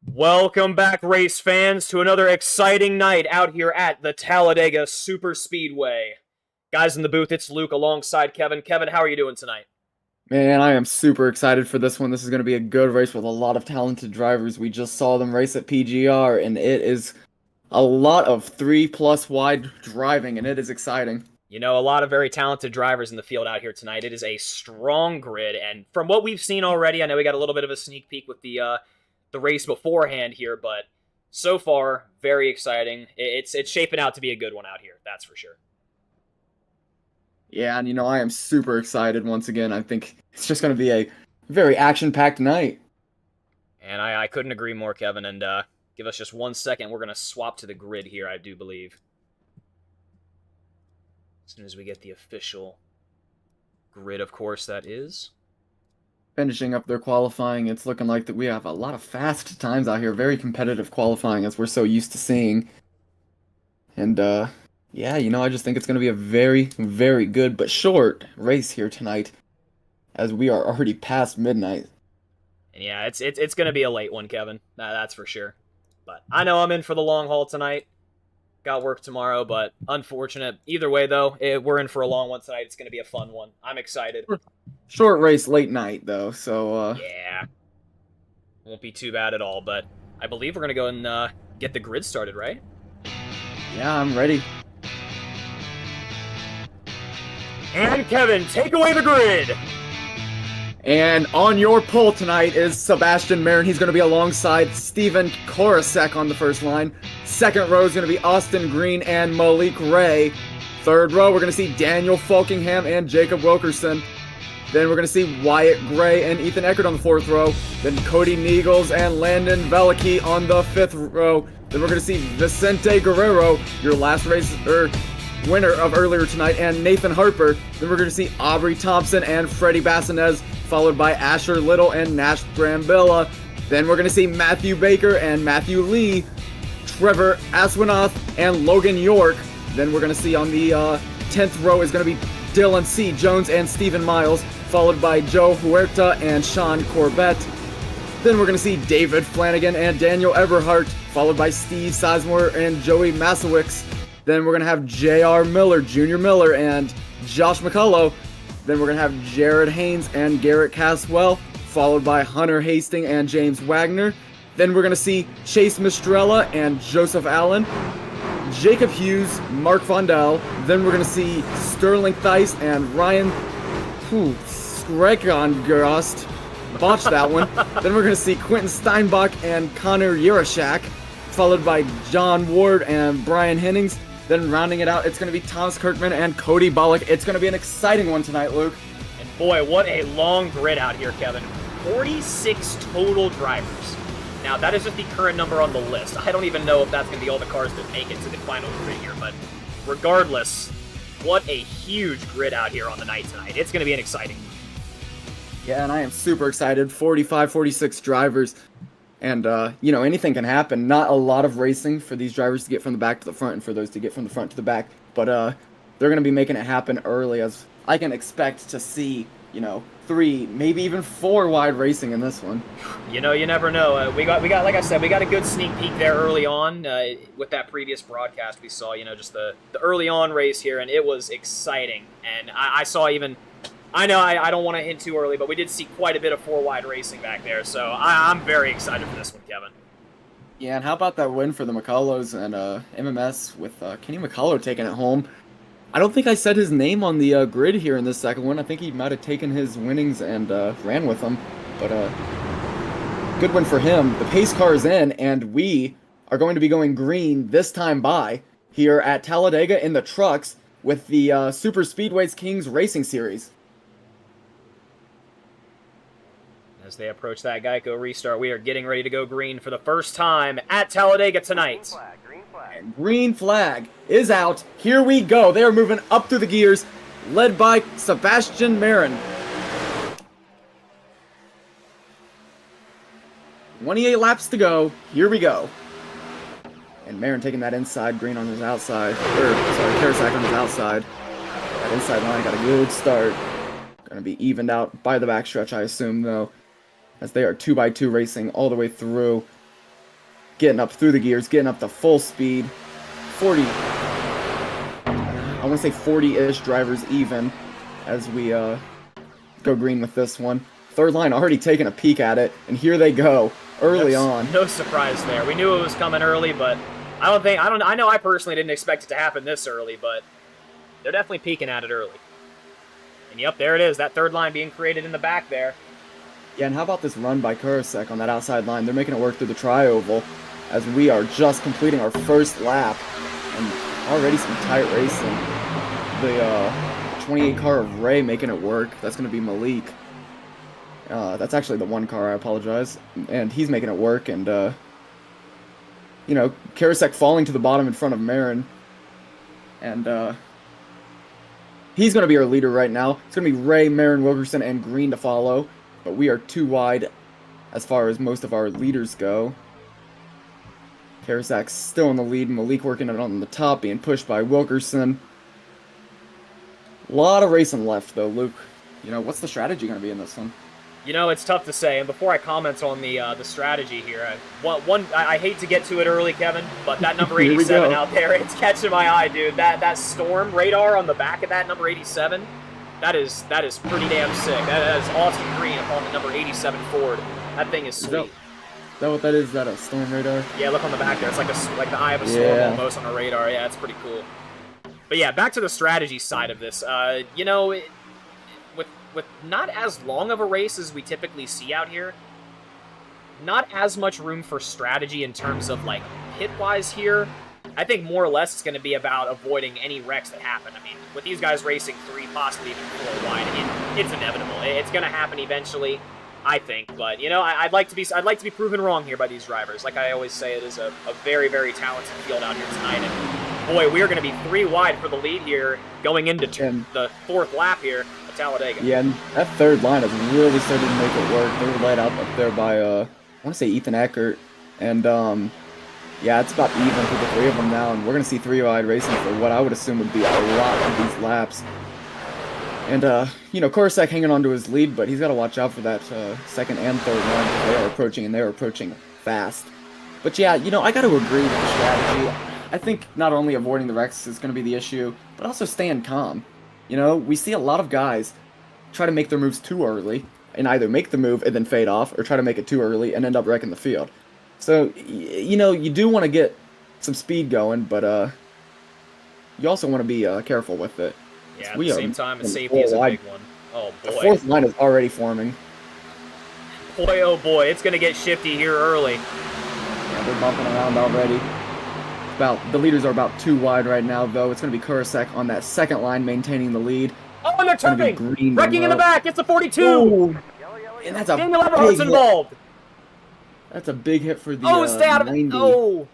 Welcome back, race fans, to another exciting night out here at the Talladega Super Speedway. Guys in the booth, it's Luke alongside Kevin. Kevin, how are you doing tonight? Man, I am super excited for this one. This is going to be a good race with a lot of talented drivers. We just saw them race at PGR, and it is a lot of 3+ wide driving, and it is exciting. You know, a lot of very talented drivers in the field out here tonight. It is a strong grid, and from what we've seen already, I know we got a little bit of a sneak peek with the race beforehand here, but so far, very exciting. It's shaping out to be a good one out here, that's for sure. Yeah, and I am super excited once again. I think it's just going to be a very action-packed night. And I couldn't agree more, Kevin, and give us just 1 second. We're going to swap to the grid here, I do believe. As soon as we get the official grid, of course, that is. Finishing up their qualifying, it's looking like that we have a lot of fast times out here. Very competitive qualifying, as we're so used to seeing. And, yeah, I just think it's going to be a very, very good but short race here tonight, as we are already past midnight. And yeah, it's going to be a late one, Kevin. That's for sure. But I know I'm in for the long haul tonight. Got work tomorrow, but unfortunate. Either way, though, we're in for a long one tonight. It's going to be a fun one. I'm excited. Short race, late night, though, so, Yeah. Won't be too bad at all, but I believe we're going to go and get the grid started, right? yeah, I'm ready. And Kevin, take away the grid! And on your pole tonight is Sebastian Marin. He's going to be alongside Steven Korosek on the first line. Second row is going to be Austin Green and Malik Ray. Third row, we're going to see Daniel Falkingham and Jacob Wilkerson. Then we're going to see Wyatt Gray and Ethan Eckert on the fourth row. Then Cody Niegels and Landon Velicki on the fifth row. Then we're going to see Vicente Guerrero, your last race, winner of earlier tonight, and Nathan Harper. Then we're going to see Aubrey Thompson and Freddie Bassinez, followed by Asher Little and Nash Brambilla. Then we're going to see Matthew Baker and Matthew Lee, Trevor Aswinoth and Logan York. Then we're going to see on the 10th row is going to be Dylan C. Jones and Stephen Miles, followed by Joe Huerta and Sean Corbett. Then we're going to see David Flanagan and Daniel Eberhardt, followed by Steve Sizemore and Joey Masowicz. Then we're going to have J.R. Miller, Junior Miller, and Josh McCullough. Then we're going to have Jared Haynes and Garrett Caswell, followed by Hunter Hastings and James Wagner. Then we're going to see Chase Mistrella and Joseph Allen, Jacob Hughes, Mark Vondel. Then we're going to see Sterling Theis and Ryan Skregongerost. Botched that one. Then we're going to see Quentin Steinbach and Connor Yurashak, followed by John Ward and Brian Hennings. Then rounding it out, it's going to be Thomas Kirkman and Cody Bullock. It's going to be an exciting one tonight, Luke. And boy, what a long grid out here, Kevin. 46 total drivers. Now, that is just the current number on the list. I don't even know if that's going to be all the cars that make it to the final grid here, but regardless, what a huge grid out here on the night tonight. It's going to be an exciting one. Yeah, and I am super excited. 45, 46 drivers. And, anything can happen. Not a lot of racing for these drivers to get from the back to the front and for those to get from the front to the back. But they're going to be making it happen early, as I can expect to see, 3, maybe even 4 wide racing in this one. You never know. We got, like I said, we got a good sneak peek there early on with that previous broadcast. We saw, just the early on race here, and it was exciting. And I saw even... I know I don't want to hint too early, but we did see quite a bit of 4-wide racing back there, so I'm very excited for this one, Kevin. Yeah, and how about that win for the McCulloughs and MMS with Kenny McCullough taking it home? I don't think I said his name on the grid here in this second one. I think he might have taken his winnings and ran with them, but good win for him. The pace car is in, and we are going to be going green this time by here at Talladega in the trucks with the Super Speedway's Kingz Racing Series. As they approach that Geico restart, we are getting ready to go green for the first time at Talladega tonight. And green flag is out. Here we go. They are moving up through the gears, led by Sebastian Marin. 28 laps to go. Here we go. And Marin taking that inside, Green on his outside. Karasek on his outside. That inside line got a good start. Going to be evened out by the backstretch, I assume, though, as they are 2x2 racing all the way through. getting up through the gears, getting up to full speed. 40, I want to say 40-ish drivers even as we go green with this one. Third line already taking a peek at it, and here they go early on. No surprise there. We knew it was coming early, but I know I personally didn't expect it to happen this early, but they're definitely peeking at it early. And yep, there it is, that third line being created in the back there. Yeah, and how about this run by Kurasek on that outside line? They're making it work through the tri-oval as we are just completing our first lap. And already some tight racing. The 28 car of Ray making it work. That's going to be Malik. That's actually the one car, I apologize. And he's making it work. And, you know, Kurasek falling to the bottom in front of Marin. And, he's going to be our leader right now. It's going to be Ray, Marin, Wilkerson, and Green to follow. But we are too wide as far as most of our leaders go. Karasek's still in the lead. Malik working it on the top, being pushed by Wilkerson. A lot of racing left, though, Luke. You know, what's the strategy going to be in this one? You know, it's tough to say. And before I comment on the strategy here, I hate to get to it early, Kevin, but that number 87 out there, it's catching my eye, dude. That storm radar on the back of that number 87. That is pretty damn sick. That is Austin Green upon the number 87 Ford. That thing is sweet. Is that what that is? Is that a storm radar? Yeah, look on the back there. It's like the eye of a storm almost on a radar. Yeah, it's pretty cool. But yeah, back to the strategy side of this. You know, with not as long of a race as we typically see out here, not as much room for strategy in terms of like pit-wise here. I think more or less it's going to be about avoiding any wrecks that happen. I mean, with these guys racing 3, possibly even 4 wide, it's inevitable. It's going to happen eventually, I think. But you know, I'd like to be proven wrong here by these drivers. Like I always say, it is a very, very talented field out here tonight. And boy, we are going to be 3 wide for the lead here, going into the 4th lap here at Talladega. Yeah, and that third line is really starting to make it work. They were led out up there by I want to say Ethan Eckert, and yeah, it's about even for the 3 of them now, and we're going to see 3 wide racing for what I would assume would be a lot of these laps. And, you know, Kurasek hanging on to his lead, but he's got to watch out for that 2nd and 3rd line. They are approaching, and they are approaching fast. But yeah, you know, I got to agree with the strategy. I think not only avoiding the wrecks is going to be the issue, but also staying calm. You know, we see a lot of guys try to make their moves too early, and either make the move and then fade off, or try to make it too early and end up wrecking the field. So, you know, you do want to get some speed going, but you also want to be careful with it. Yeah, at the same time, safety is a big one. Oh, boy. The 4th line is already forming. Boy, oh boy, it's going to get shifty here early. Yeah, they're bumping around already. The leaders are about 2 wide right now, though. It's going to be Kurasek on that 2nd line maintaining the lead. Oh, and they're turning! Wrecking in the back! It's a 42! Ooh. And that's a Daniel Everhart's involved! That's a big hit for the stay out of it! 90. Oh!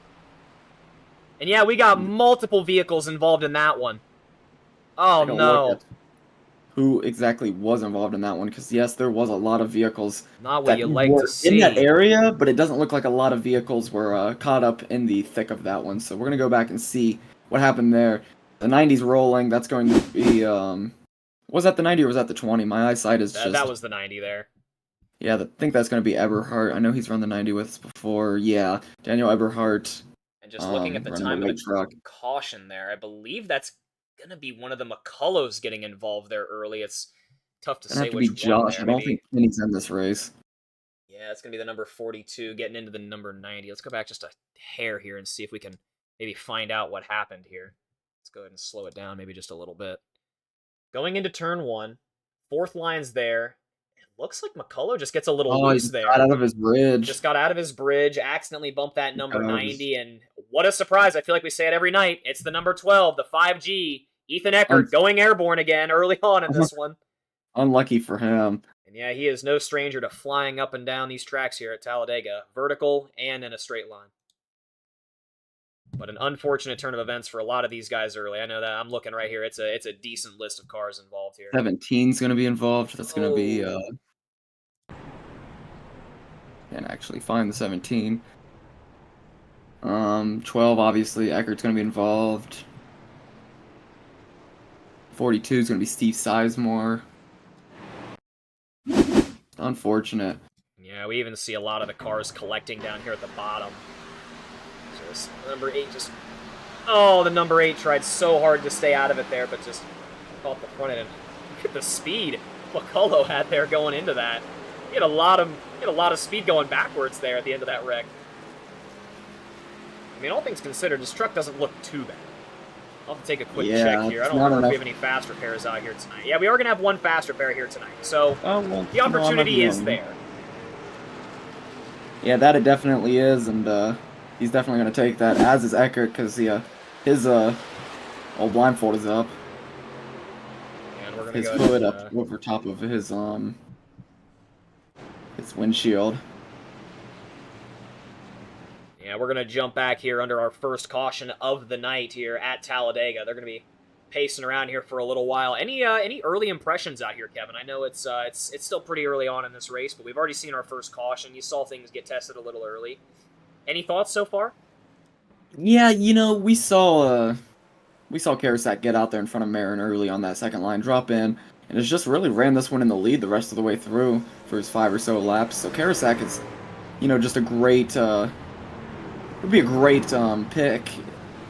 And yeah, we got multiple vehicles involved in that one. Oh, no. Who exactly was involved in that one? Because, yes, there was a lot of vehicles not what you like to see in that area, but it doesn't look like a lot of vehicles were caught up in the thick of that one. So we're going to go back and see what happened there. The 90's rolling. That's going to be... was that the 90 or was that the 20? My eyesight is just... That was the 90 there. Yeah, I think that's going to be Eberhardt. I know he's run the 90 with us before. Yeah, Daniel Eberhardt. And just looking at the time of the caution there, I believe that's going to be one of the McCullows getting involved there early. It's tough to say which one. Josh. I don't think Kenny's in this race. Yeah, it's going to be the number 42 getting into the number 90. Let's go back just a hair here and see if we can maybe find out what happened here. Let's go ahead and slow it down maybe just a little bit. Going into turn 1, 4th line's there. Looks like McCullough just gets a little loose there. Got out of his bridge. Just got out of his bridge, accidentally bumped that number 90, and what a surprise. I feel like we say it every night. It's the number 12, the 5G, Ethan Eckert, going airborne again early on in this one. Unlucky for him. And yeah, he is no stranger to flying up and down these tracks here at Talladega, vertical and in a straight line. But an unfortunate turn of events for a lot of these guys early. I know that. I'm looking right here. It's a decent list of cars involved here. 17's going to be involved. That's going to be... Can't actually find the 17. 12, obviously. Eckert's going to be involved. 42 is going to be Steve Sizemore. Unfortunate. Yeah, we even see a lot of the cars collecting down here at the bottom. just number 8 just. Oh, the number 8 tried so hard to stay out of it there, but just caught the front end. Look at the speed McCullough had there going into that. He had a lot of speed going backwards there at the end of that wreck. I mean, all things considered, this truck doesn't look too bad. I'll have to take a quick check here. I don't remember if we have any fast repairs out here tonight. Yeah, we are going to have one fast repair here tonight. So the opportunity is there. Yeah, that it definitely is, and he's definitely going to take that, as is Eckert, because his old blindfold is up. And we're gonna his go hood up over top of his windshield. Yeah, we're going to jump back here under our first caution of the night here at Talladega. They're going to be pacing around here for a little while. Any early impressions out here, Kevin? I know it's still pretty early on in this race, but we've already seen our first caution. You saw things get tested a little early. Any thoughts so far? Yeah, you know, we saw Karasak get out there in front of Marin early on that second line drop in, and has just really ran this one in the lead the rest of the way through for his 5 or so laps. So Karasak is, you know, just a great would be a great pick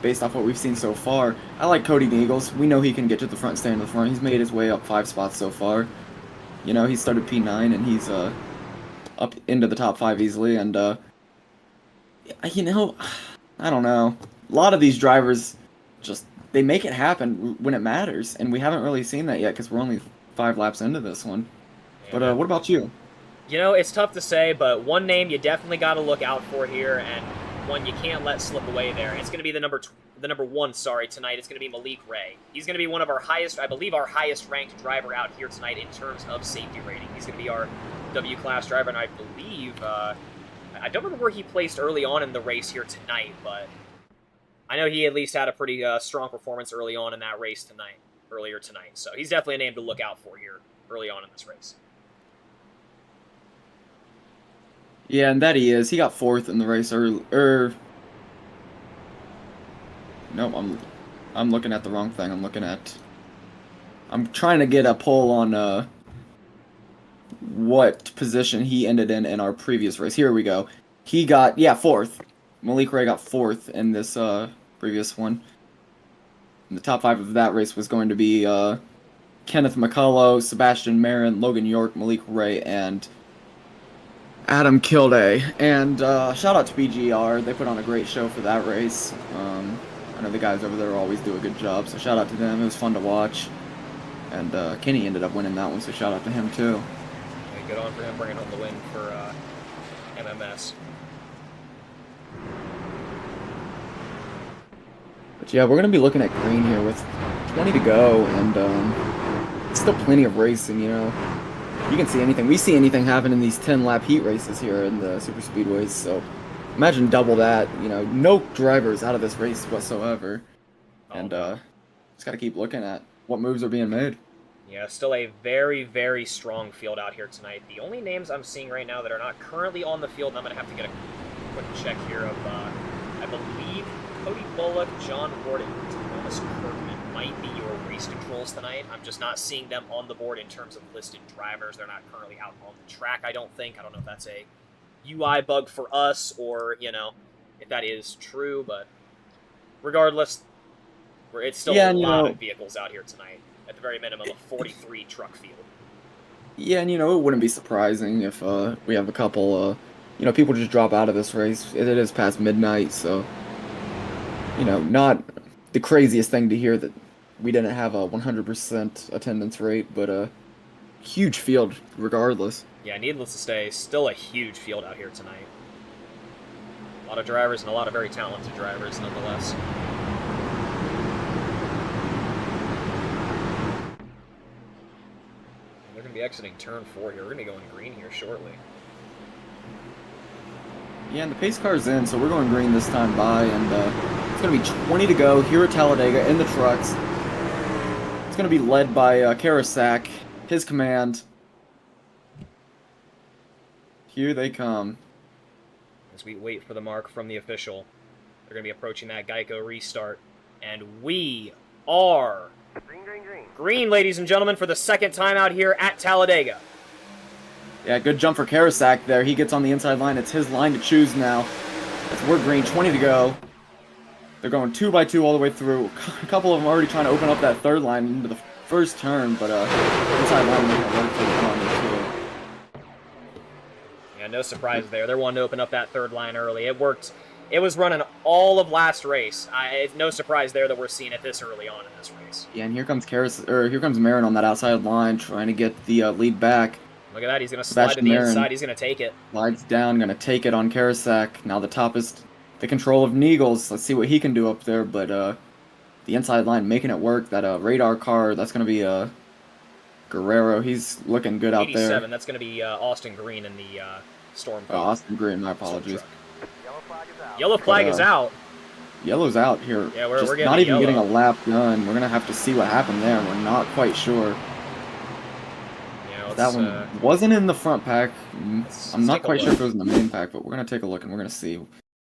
based off what we've seen so far. I like Cody Neagles. We know he can get to the front, stay in the front. He's made his way up 5 spots so far. You know, he started P9 and he's up into the top 5 easily. And you know, I don't know. A lot of these drivers just they make it happen when it matters, and we haven't really seen that yet because we're only 5 laps into this one. Yeah. But what about you? You know, it's tough to say, but one name you definitely got to look out for here, and one you can't let slip away there. It's going to be the number 1 tonight. It's going to be Malik Ray. He's going to be one of our highest, I believe, our highest ranked driver out here tonight in terms of safety rating. He's going to be our W-class driver, and I believe I don't remember where he placed early on in the race here tonight, but I know he at least had a pretty strong performance early on in that race earlier tonight. So he's definitely a name to look out for here early on in this race. Yeah, and that he is. He got 4th in the race nope, I'm looking at the wrong thing. I'm trying to get a poll on what position he ended in our previous race. Here we go. He got 4th. Malik Ray got 4th in this previous one. And the top 5 of that race was going to be Kenneth McCullough, Sebastian Marin, Logan York, Malik Ray, and Adam Kilday. And shout out to BGR. They put on a great show for that race. I know the guys over there always do a good job, so shout out to them. It was fun to watch. And Kenny ended up winning that one, so shout out to him too. Yeah, good on for him bringing home the win for MMS. But yeah, we're going to be looking at green here with 20 to go, and still plenty of racing, you know. You can see anything. We see anything happen in these 10-lap heat races here in the super speedways, so imagine double that. You know, no drivers out of this race whatsoever. And just got to keep looking at what moves are being made. Yeah, still a very, very strong field out here tonight. The only names I'm seeing right now that are not currently on the field, and I'm going to have to get a quick check here of, I believe, Cody Bullock, John Ward, and Thomas Kirkman might be your race controls tonight. I'm just not seeing them on the board in terms of listed drivers. They're not currently out on the track, I don't think. I don't know if that's a UI bug for us or, you know, if that is true, but regardless, it's still a lot of vehicles out here tonight. At the very minimum, a 43 truck field. Yeah, and, you know, it wouldn't be surprising if we have a couple, you know, people just drop out of this race. It is past midnight, so, you know, not the craziest thing to hear that we didn't have a 100% attendance rate, but a huge field regardless. Yeah, needless to say, still a huge field out here tonight. A lot of drivers and a lot of very talented drivers, nonetheless. They're going to be exiting turn 4 here. We're going to be going green here shortly. Yeah, and the pace car's in, so we're going green this time by, and it's going to be 20 to go here at Talladega in the trucks. It's going to be led by Karasak, his command. Here they come. As we wait for the mark from the official, they're going to be approaching that Geico restart, and we are green, ladies and gentlemen, for the second time out here at Talladega. Yeah, good jump for Karasak there. He gets on the inside line. It's his line to choose now. We're green, 20 to go. They're going 2x2 all the way through. A couple of them already trying to open up that third line into the first turn, but inside line making it work for the one too. Yeah, no surprise there. They're wanting to open up that third line early. It worked. It was running all of last race. It's no surprise there that we're seeing it this early on in this race. Yeah, and here comes Marin on that outside line trying to get the lead back. Look at that. He's going to slide to the inside. He's going to take it. Slides down, going to take it on Karasek. Now the top is the control of Neagles. Let's see what he can do up there, but the inside line making it work. That radar car, that's going to be Guerrero. He's looking good out there. 87, that's going to be Austin Green in the Storm car. Austin Green, my apologies. Yellow flag is out. Yellow's out here. Yeah, we're getting not even yellow. getting a lap done. We're going to have to see what happened there. We're not quite sure. Yeah, that one wasn't in the front pack. I'm not quite sure if it was in the main pack, but we're going to take a look and we're going to see.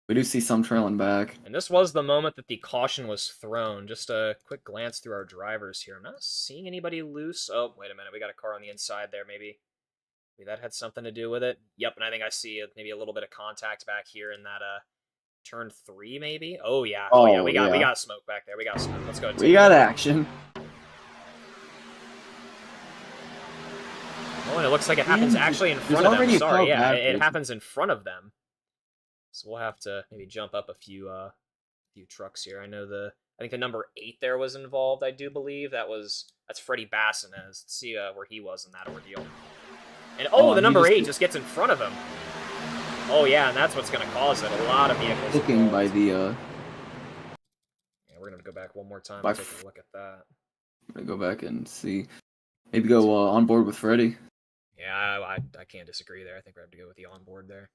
We do see some trailing back. And this was the moment that the caution was thrown. Just a quick glance through our drivers here. I'm not seeing anybody loose. Oh, wait a minute. We got a car on the inside there, maybe. Maybe that had something to do with it. Yep, and I think I see maybe a little bit of contact back here in that turn 3, maybe. Oh yeah. Oh yeah. We got smoke back there. We got smoke. Let's go. We got action. Oh, and it looks like it happens actually in front of them. Sorry, yeah, it happens in front of them. So we'll have to maybe jump up a few trucks here. I think the number 8 there was involved. I do believe that's Freddie Bassinez. Let's see where he was in that ordeal. And the number 8 just gets in front of him. Oh yeah, and that's what's going to cause it. A lot of vehicles. Looking by the. Yeah, we're going to go back one more time and take a look at that. I'm going to go back and see. Maybe go on board with Freddie. Yeah, I can't disagree there. I think we have to go with the onboard there.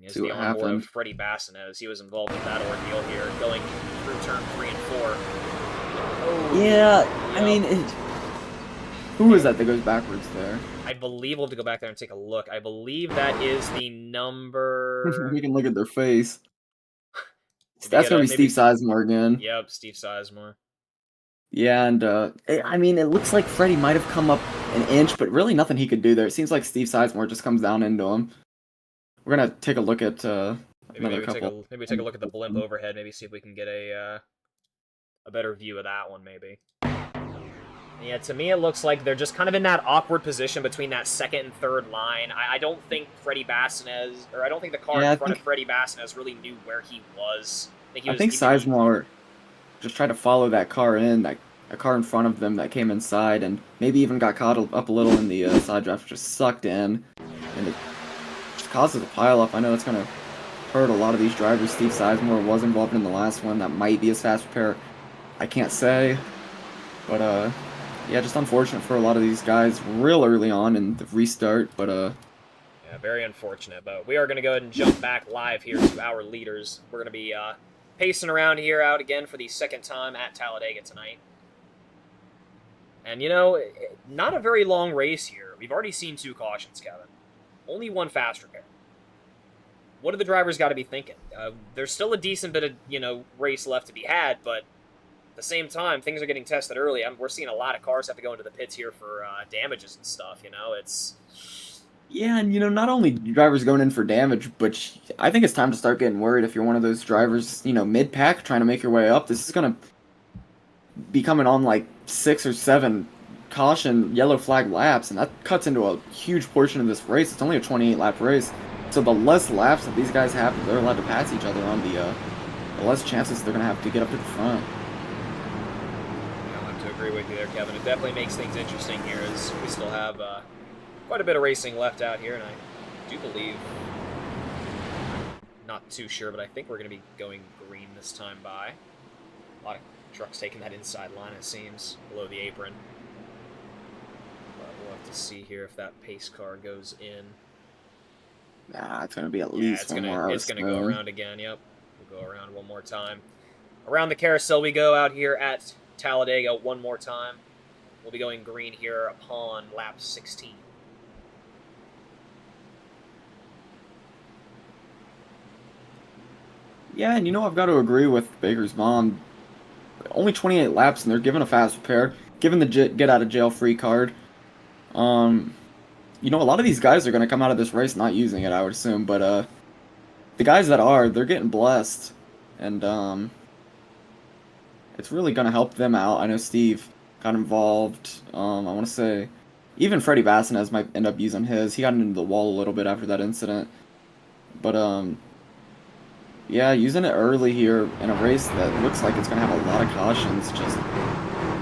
Here's see the what onboard happened. of Freddie Bassinez. He was involved with that ordeal here, going through turn 3 and 4. Oh, yeah, I mean, who is that goes backwards there? I believe we'll have to go back there and take a look. I believe that is the number... We can look at their face. That's going to be Steve Sizemore again. Yep, Steve Sizemore. Yeah, and I mean, it looks like Freddie might have come up an inch, but really nothing he could do there. It seems like Steve Sizemore just comes down into him. We're going to take a look at another couple. Maybe take a look at the blimp overhead, maybe see if we can get a better view of that one, maybe. Yeah, to me it looks like they're just kind of in that awkward position between that second and third line. I don't think Freddie Bassinez, or I don't think the car in front of Freddie Bassinez really knew where he was. I think Sizemore just tried to follow that car in, a car in front of them that came inside, and maybe even got caught up a little in the side draft, just sucked in, and it just causes a pileup. I know that's going to hurt a lot of these drivers. Steve Sizemore was involved in the last one. That might be his fast repair. I can't say, but yeah, just unfortunate for a lot of these guys real early on in the restart, but yeah, very unfortunate, but we are going to go ahead and jump back live here to our leaders. We're going to be pacing around here out again for the second time at Talladega tonight. And, you know, not a very long race here. We've already seen 2 cautions, Kevin. Only 1 fast repair. What do the drivers got to be thinking? There's still a decent bit of, race left to be had, but at the same time, things are getting tested early. We're seeing a lot of cars have to go into the pits here for damages and stuff, it's... Yeah, and not only drivers going in for damage, but I think it's time to start getting worried if you're one of those drivers, mid-pack trying to make your way up. This is going to be coming on like 6 or 7 caution yellow flag laps, and that cuts into a huge portion of this race. It's only a 28-lap race, so the less laps that these guys have, they're allowed to pass each other on, the less chances they're going to have to get up to the front. I'll have to agree with you there, Kevin. It definitely makes things interesting here as we still have quite a bit of racing left out here, and I do believe, not too sure, but I think we're going to be going green this time by. A lot of trucks taking that inside line, it seems, below the apron. But we'll have to see here if that pace car goes in. Nah, it's going to be at least one more. It's going to go around again, yep. We'll go around one more time. Around the carousel we go out here at Talladega one more time. We'll be going green here upon lap 16. Yeah, and I've got to agree with Baker's mom. Only 28 laps, and they're given a fast repair, given the get-out-of-jail-free card. A lot of these guys are going to come out of this race not using it, I would assume, but the guys that are, they're getting blessed. And it's really gonna help them out. I know Steve got involved. I want to say even Freddie Vasquez might end up using his. He got into the wall a little bit after that incident, but yeah, using it early here in a race that looks like it's gonna have a lot of cautions, just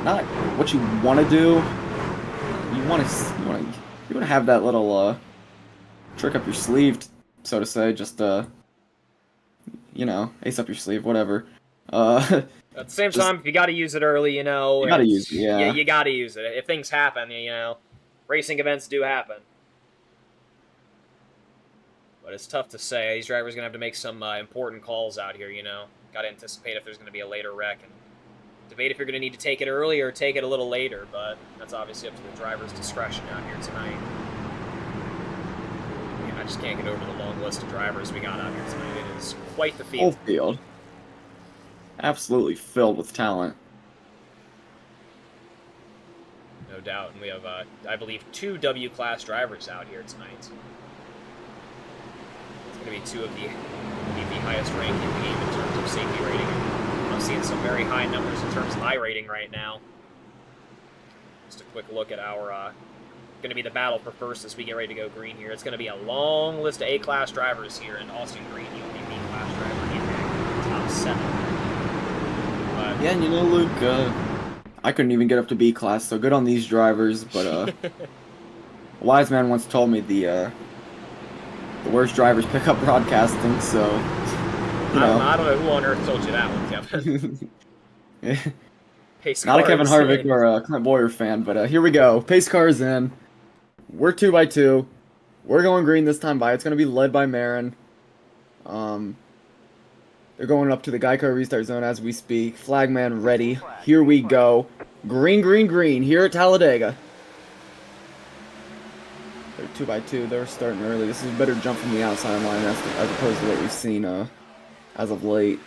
not what you want to do. You want to have that little trick up your sleeve, so to say, just ace up your sleeve, whatever. At the same time, if you got to use it early, you gotta use it, yeah. You got to use it. If things happen, racing events do happen. But it's tough to say. These drivers are going to have to make some important calls out here, Got to anticipate if there's going to be a later wreck and debate if you're going to need to take it early or take it a little later, but that's obviously up to the driver's discretion out here tonight. I just can't get over the long list of drivers we got out here tonight. It is quite the field. Whole field. Absolutely filled with talent. No doubt. And we have, I believe, 2 W-class drivers out here tonight. It's going to be 2 of the highest rank in the game in terms of safety rating. I'm seeing some very high numbers in terms of high rating right now. Just a quick look at our going to be the battle for first as we get ready to go green here. It's going to be a long list of A-class drivers here, and Austin Green, the only B-class driver in the top 7. But, yeah, and Luke, I couldn't even get up to B-class, so good on these drivers, but a wise man once told me the worst drivers pick up broadcasting, so, I don't know who on earth told you that one, Kevin. Pace Not a car Kevin is Harvick in. or a Clint Boyer fan, but here we go. Pace car's in. We're 2x2. We're going green this time by. It's going to be led by Marin. They're going up to the Geico restart zone as we speak. Flagman ready. Here we go. Green, green, green here at Talladega. They're 2x2. They're starting early. This is a better jump from the outside line as opposed to what we've seen as of late.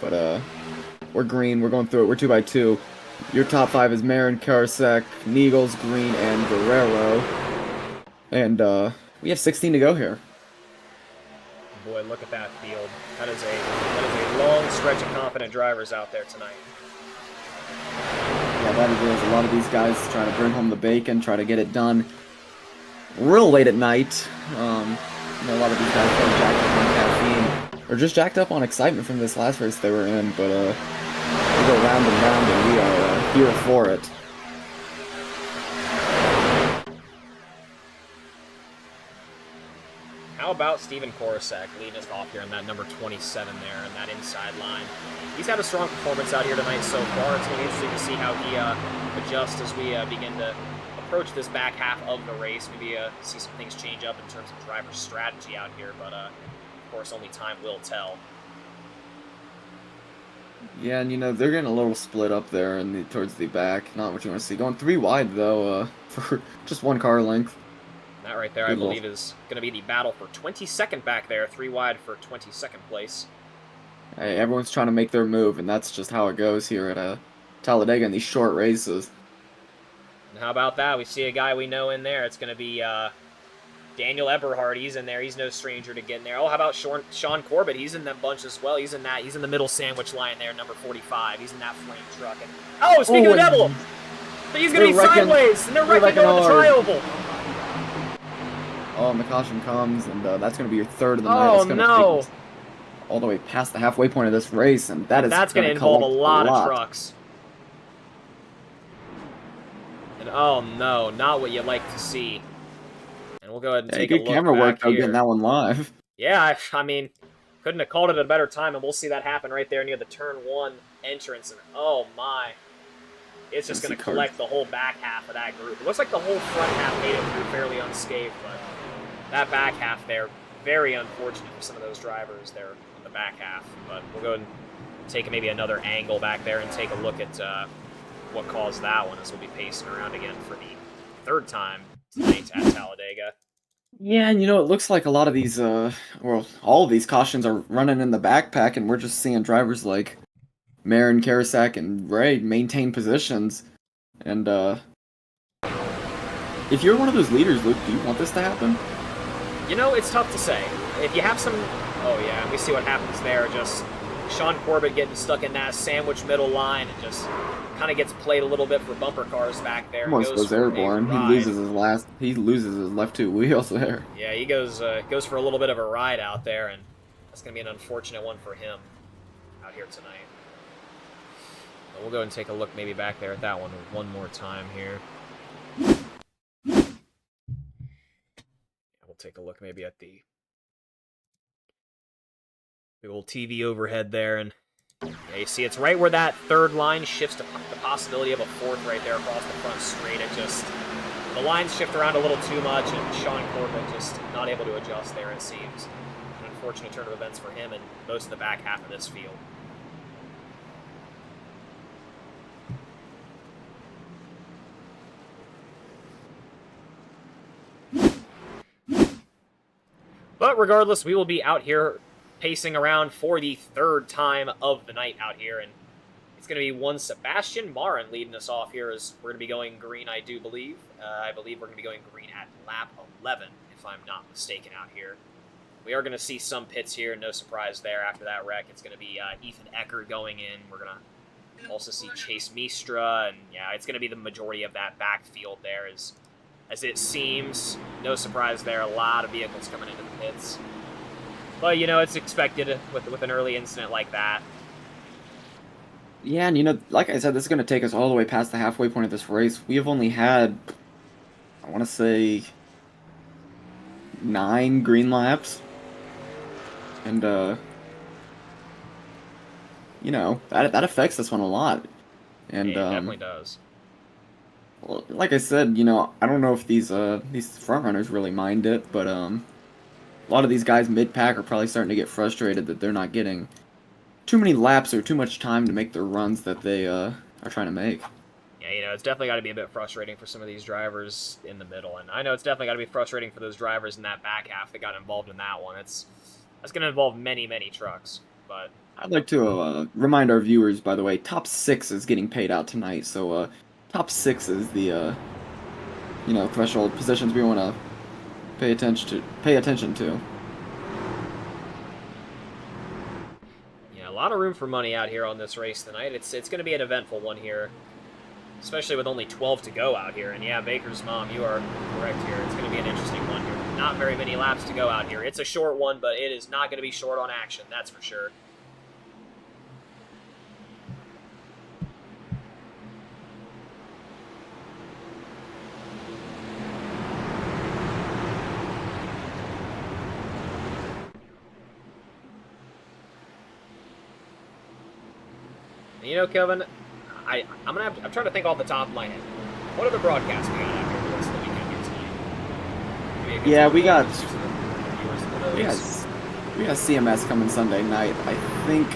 But we're green. We're going through it. We're 2x2. Your top 5 is Marin, Karasek, Niegels, Green, and Guerrero. And we have 16 to go here. Boy, look at that field. That is a long stretch of confident drivers out there tonight. Yeah, that it is. A lot of these guys trying to bring home the bacon, try to get it done real late at night. A lot of these guys are jacked up on caffeine, or just jacked up on excitement from this last race they were in, but we go round and round, and we are here for it. How about Steven Korosek leading us off here in that number 27 there in that inside line? He's had a strong performance out here tonight so far. It's going to be interesting to see how he adjusts as we begin to approach this back half of the race. Maybe see some things change up in terms of driver strategy out here, but of course only time will tell. Yeah, and they're getting a little split up there towards the back. Not what you want to see. Going 3 wide though, for just 1 car length. That right there, I believe, is going to be the battle for 22nd back there. 3 wide for 22nd place. Hey, everyone's trying to make their move, and that's just how it goes here at Talladega in these short races. And how about that? We see a guy we know in there. It's going to be Daniel Eberhard. He's in there. He's no stranger to getting there. Oh, how about Sean Corbett? He's in that bunch as well. He's in the middle sandwich line there, number 45. He's in that flame truck. And, speaking of the devil, he's going to be sideways, and they're wrecking over the tri-oval. Oh, and the caution comes, and that's going to be your third of the night. Oh, no. All the way past the halfway point of this race, and that's going to involve a lot of trucks. And oh no, not what you like to see. And we'll go ahead and take a look good camera work though, here. getting that one live. Yeah, I mean, couldn't have called it at a better time, and we'll see that happen right there near the turn 1 entrance. And oh my, it's just going to collect the whole back half of that group. It looks like the whole front half made it through fairly unscathed, but that back half there, very unfortunate for some of those drivers there on the back half. But we'll go ahead and take maybe another angle back there and take a look at what caused that one, as we'll be pacing around again for the 3rd time tonight at Talladega. Yeah, and it looks like a lot of these, all of these cautions are running in the backpack, and we're just seeing drivers like Marin, Karasek, and Ray maintain positions. And if you're one of those leaders, Luke, do you want this to happen? It's tough to say. If you have some... Oh, yeah, we see what happens there. Just Sean Corbett getting stuck in that sandwich middle line and just kind of gets played a little bit for bumper cars back there. Almost goes airborne. He loses his left two wheels there. Yeah, he goes for a little bit of a ride out there, and that's going to be an unfortunate one for him out here tonight. But we'll go and take a look maybe back there at that one more time here. Yeah, we'll take a look maybe at the big old TV overhead there, and yeah, you see it's right where that third line shifts to the possibility of a fourth right there across the front straight. It just, the lines shift around a little too much, and Sean Corbett just not able to adjust there, it seems. An unfortunate turn of events for him and most of the back half of this field. But regardless, we will be out here pacing around for the third time of the night out here, and it's going to be one Sebastian Marin leading us off here as we're going to be going green, I do believe. I believe we're going to be going green at lap 11, if I'm not mistaken out here. We are going to see some pits here, no surprise there. After that wreck, it's going to be Ethan Eckert going in. We're going to also see Chase Mistra, and yeah, it's going to be the majority of that backfield there as it seems. No surprise there, a lot of vehicles coming into the pits. But, you know, it's expected with an early incident like that. Yeah, and, you know, like I said, this is going to take us all the way past the halfway point of this race. We have only had, I want to say, 9 green laps. And, you know, that affects this one a lot. And, yeah, it definitely does. Well, like I said, you know, I don't know if these front runners really mind it, but, a lot of these guys mid-pack are probably starting to get frustrated that they're not getting too many laps or too much time to make the runs that they are trying to make. Yeah, you know, it's definitely got to be a bit frustrating for some of these drivers in the middle, and I know it's definitely got to be frustrating for those drivers in that back half that got involved in that one. That's going to involve many, many trucks, but... I'd like to remind our viewers, by the way, top 6 is getting paid out tonight, so top 6 is the, you know, threshold positions we want to pay attention to. Yeah, a lot of room for money out here on this race tonight. It's going to be an eventful one here, especially with only 12 to go out here. And yeah, Baker's mom, you are correct here. It's going to be an interesting one here. Not very many laps to go out here. It's a short one, but it is not going to be short on action, that's for sure. You know, Kevin, I'm trying to think off the top of my head. What other broadcasts we got out here the rest of the weekend here tonight? Yeah, we got CMS coming Sunday night. I think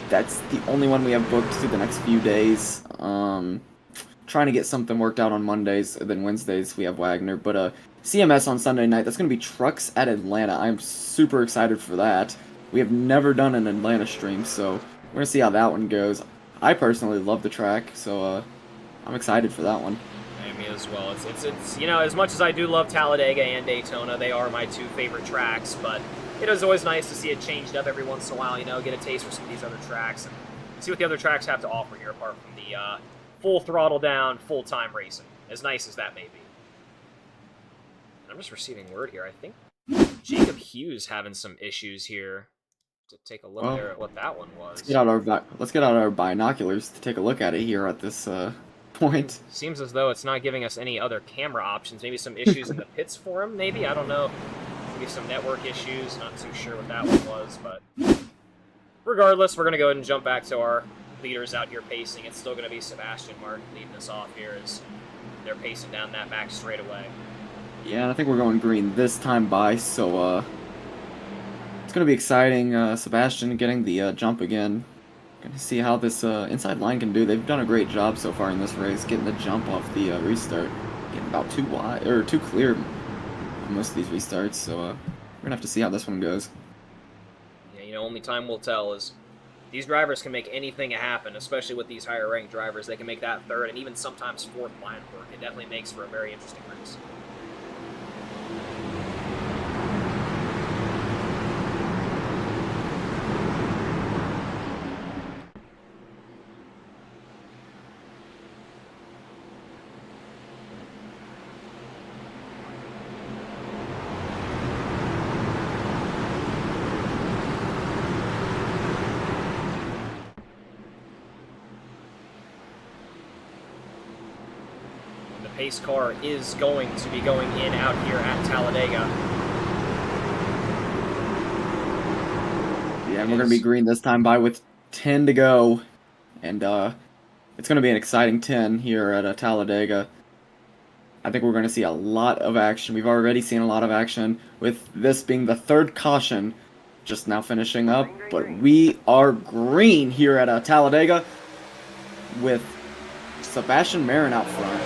that's the only one we have booked through the next few days. Trying to get something worked out on Mondays, then Wednesdays we have Wagner. But CMS on Sunday night, that's going to be Trucks at Atlanta. I'm super excited for that. We have never done an Atlanta stream, so we're going to see how that one goes. I personally love the track, so I'm excited for that one. Yeah, me as well. It's you know, as much as I do love Talladega and Daytona, they are my 2 favorite tracks, but it is always nice to see it changed up every once in a while, you know, get a taste for some of these other tracks and see what the other tracks have to offer here apart from the full throttle down, full-time racing, as nice as that may be. And I'm just receiving word here. I think Jacob Hughes having some issues here. To take a look there at what that one was. Let's get out our binoculars to take a look at it here at this point. Seems as though it's not giving us any other camera options. Maybe some issues in the pits for him, maybe? I don't know. Maybe some network issues. Not too sure what that one was, but... Regardless, we're going to go ahead and jump back to our leaders out here pacing. It's still going to be Sebastian Martin leading us off here as they're pacing down that back straightaway. Yeah, and I think we're going green this time by, so it's going to be exciting. Sebastian getting the jump again. Going to see how this inside line can do. They've done a great job so far in this race, getting the jump off the restart. Getting about too wide, or too clear on most of these restarts, so we're going to have to see how this one goes. Yeah, you know, only time will tell. Is these drivers can make anything happen, especially with these higher ranked drivers. They can make that third and even sometimes fourth line work. It definitely makes for a very interesting race. pace car is going to be going in out here at Talladega. Yeah, and we're going to be green this time by with 10 to go. And it's going to be an exciting 10 here at Talladega. I think we're going to see a lot of action. We've already seen a lot of action, with this being the third caution just now finishing up. But we are green here at Talladega with Sebastian Marin out front.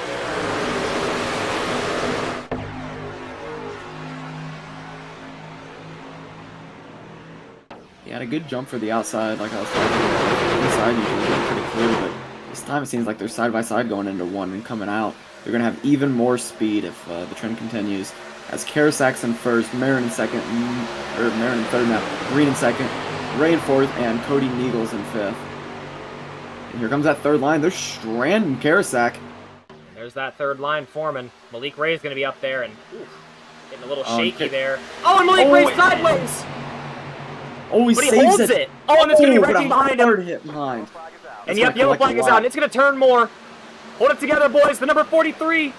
He had a good jump for the outside, like I was talking about. Inside usually get pretty clear, but this time it seems like they're side by side going into one and coming out. They're going to have even more speed if the trend continues. As Karasak's in first, Marin in second, or Marin in third now, Green in second, Ray in fourth, and Cody Neagles in fifth. And here comes that third line. They're stranding Karasak. There's that third line forming. Malik Ray is going to be up there and getting a little shaky there. Oh, and Malik Ray's sideways! Oh, but he holds it. Oh, and it's going to be wrecking behind him. Hard hit behind. And yep, yellow flag is out, and it's going to turn more. Hold it together, boys. The number 43.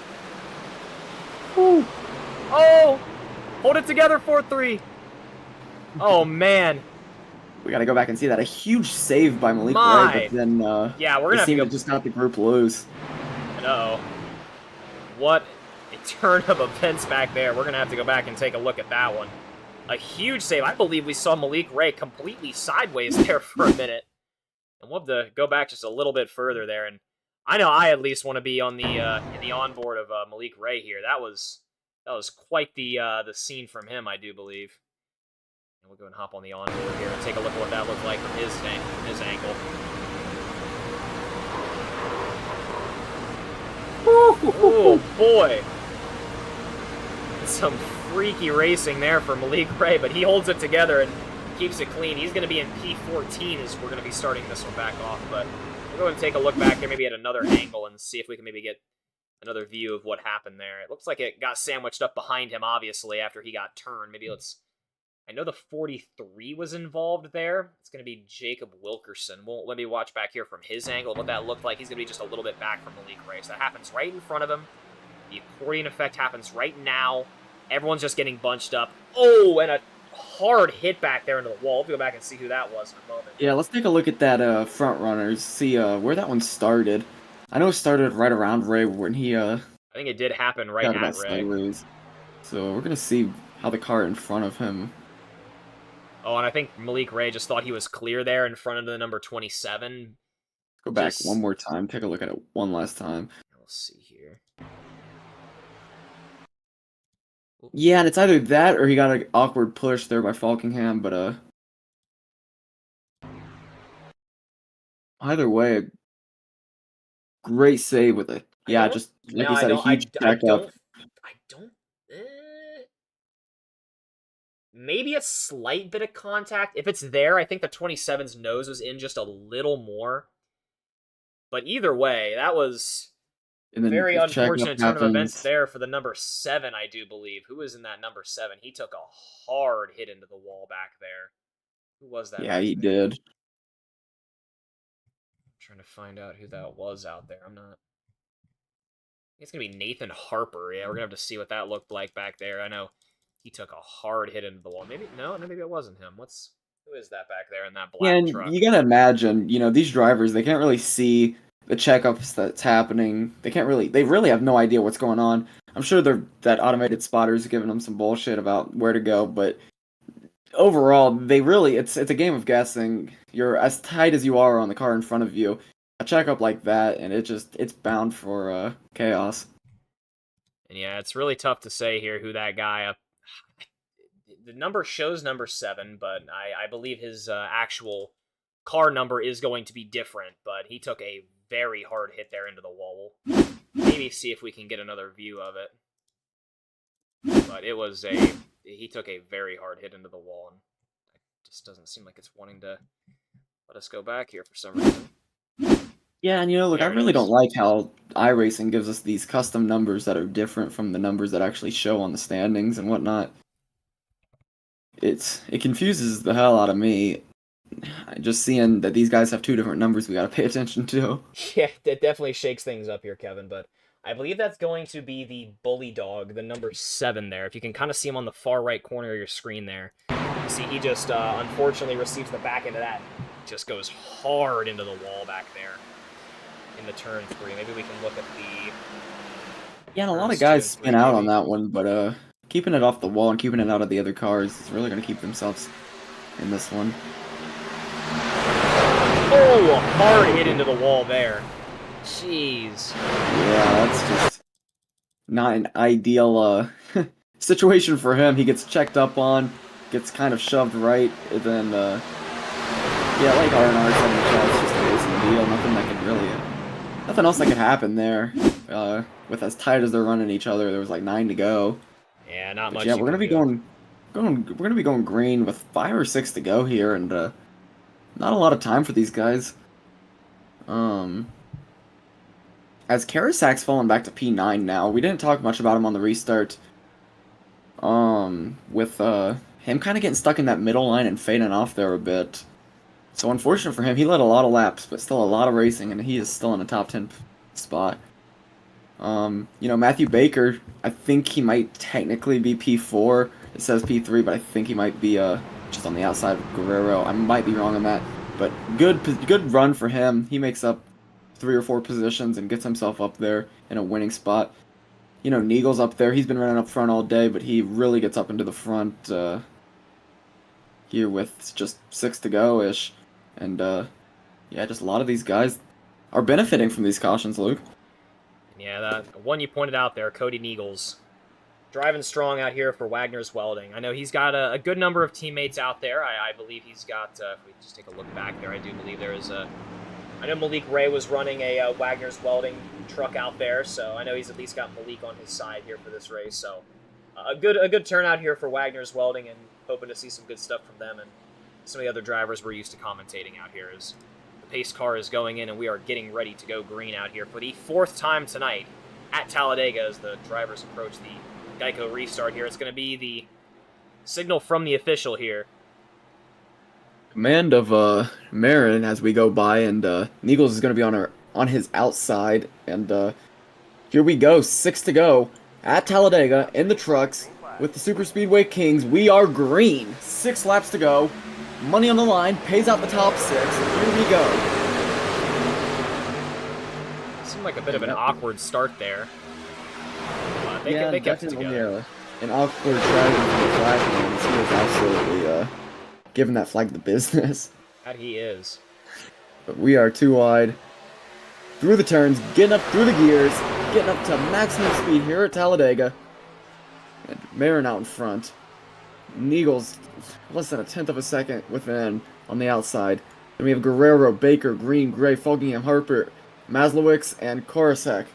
Woo. Oh, hold it together, 4-3. Oh, man. We got to go back and see that. A huge save by Malik Ray, but then yeah, we're gonna have to just got the group loose. No. What a turn of events back there. We're going to have to go back and take a look at that one. A huge save. I believe we saw Malik Ray completely sideways there for a minute. And we'll have to go back just a little bit further there. And I know I at least want to be on the in the onboard of Malik Ray here. That was quite the scene from him, I do believe. And we'll go and hop on the onboard here and take a look at what that looked like from his angle. Oh boy! Some freaky racing there for Malik Ray, but he holds it together and keeps it clean. He's going to be in P14 as we're going to be starting this one back off, but we'll go and take a look back here, maybe at another angle, and see if we can maybe get another view of what happened there. It looks like it got sandwiched up behind him, obviously, after he got turned. Maybe let's... I know the 43 was involved there. It's going to be Jacob Wilkerson. Well, let me watch back here from his angle what that looked like. He's going to be just a little bit back from Malik Ray. So that happens right in front of him. The accordion effect happens right now. Everyone's just getting bunched up. Oh, and a hard hit back there into the wall. We'll go back and see who that was in a moment. Yeah, let's take a look at that front runners. See where that one started. I know it started right around Ray when he... I think it did happen right at Ray. Sideways. So we're going to see how the car in front of him... Oh, and I think Malik Ray just thought he was clear there in front of the number 27. Go back one more time. Take a look at it one last time. We'll see here. Yeah, and it's either that or he got an awkward push there by Falkingham, but either way, great save with it. Yeah, just like you said, a huge backup. I don't. Maybe a slight bit of contact. If it's there, I think the 27's nose was in just a little more. But either way, that was a very unfortunate turn of events there for the number 7, I do believe. Who was in that number 7? He took a hard hit into the wall back there. Who was that? Yeah, he did. I'm trying to find out who that was out there. I'm not... It's going to be Nathan Harper. Yeah, we're going to have to see what that looked like back there. I know he took a hard hit into the wall. Maybe it wasn't him. Who is that back there in that black truck? And you gotta imagine, these drivers, they can't really see the checkups that's happening. They really have no idea what's going on. I'm sure that automated spotter is giving them some bullshit about where to go, but overall, it's a game of guessing. You're as tight as you are on the car in front of you. A checkup like that, and it's bound for chaos. And yeah, it's really tough to say here who that guy. The number shows number 7, but I believe his actual car number is going to be different, but he took a very hard hit there into the wall. We'll maybe see if we can get another view of it. But he took a very hard hit into the wall, and it just doesn't seem like it's wanting to let us go back here for some reason. Yeah, and look, I really don't like how iRacing gives us these custom numbers that are different from the numbers that actually show on the standings and whatnot. It confuses the hell out of me. Just seeing that these guys have 2 different numbers we gotta pay attention to. Yeah, it definitely shakes things up here, Kevin, but I believe that's going to be the Bully Dog, the number 7 there. If you can kind of see him on the far right corner of your screen there. You see, he just unfortunately receives the back end of that. Just goes hard into the wall back there in the turn 3. Maybe we can look at the... Yeah, and a lot of guys spin out on that one, but keeping it off the wall and keeping it out of the other cars is really going to keep themselves in this one. Oh, a hard hit into the wall there. Jeez. Yeah, that's just not an ideal situation for him. He gets checked up on, gets kind of shoved right, and then, yeah, like R&R said in the chat, it's just a racing deal. Nothing else that could happen there. With as tight as they're running each other, there was like 9 to go. Yeah, not much. Yeah, we're gonna be going green with 5 or 6 to go here, and not a lot of time for these guys. As Karasak's fallen back to P9 now, we didn't talk much about him on the restart. With him kind of getting stuck in that middle line and fading off there a bit. So unfortunate for him, he led a lot of laps, but still a lot of racing, and he is still in a top 10 spot. You know, Matthew Baker, I think he might technically be P4. It says P3, but I think he might be just on the outside of Guerrero. I might be wrong on that, but good run for him. He makes up 3 or 4 positions and gets himself up there in a winning spot. You know, Neagle's up there. He's been running up front all day, but he really gets up into the front here with just 6 to go-ish. And, yeah, just a lot of these guys are benefiting from these cautions, Luke. Yeah, that one you pointed out there, Cody Neagles, driving strong out here for Wagner's Welding. I know he's got a good number of teammates out there. I believe he's got, if we just take a look back there, I do believe there is a... I know Malik Ray was running a Wagner's Welding truck out there, so I know he's at least got Malik on his side here for this race. So a good turnout here for Wagner's Welding, and hoping to see some good stuff from them and some of the other drivers we're used to commentating out here as the pace car is going in and we are getting ready to go green out here for the 4th time tonight at Talladega as the drivers approach the Geico restart here. It's going to be the signal from the official here. Command of Marin as we go by, and Neagles is going to be on his outside, and here we go, 6 to go at Talladega in the trucks with the Super Speedway Kingz. We are green, 6 laps to go, money on the line, pays out the top 6. Here we go. Seemed like a bit of an awkward start there. They kept it together. An awkward strategy from the flag man. He was absolutely giving that flag the business. That he is. But we are 2 wide. Through the turns, getting up through the gears, getting up to maximum speed here at Talladega. And Marin out in front. Neagles less than a 1/10 of a second within on the outside. Then we have Guerrero, Baker, Green, Gray, Fogingham, Harper, Maslowicz, and Korosek.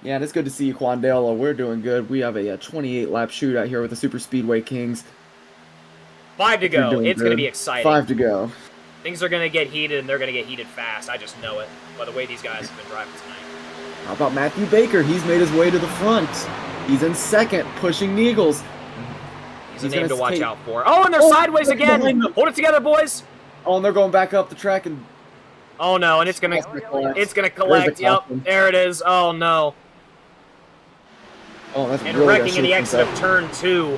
Yeah, and it's good to see you, Quandale. We're doing good. We have a 28-lap shootout here with the Super Speedway Kingz. 5 to go. It's going to be exciting. 5 to go. Things are going to get heated, and they're going to get heated fast. I just know it by the way these guys have been driving tonight. How about Matthew Baker? He's made his way to the front. He's in second, pushing Neagles. He's a name to watch out for. Oh, and they're sideways again. Hold it together, boys. Oh, and they're going back up the track. And oh, no, and it's going to collect. Yep, there it is. Oh, no. Oh, that's and really wrecking in the exit of turn 2.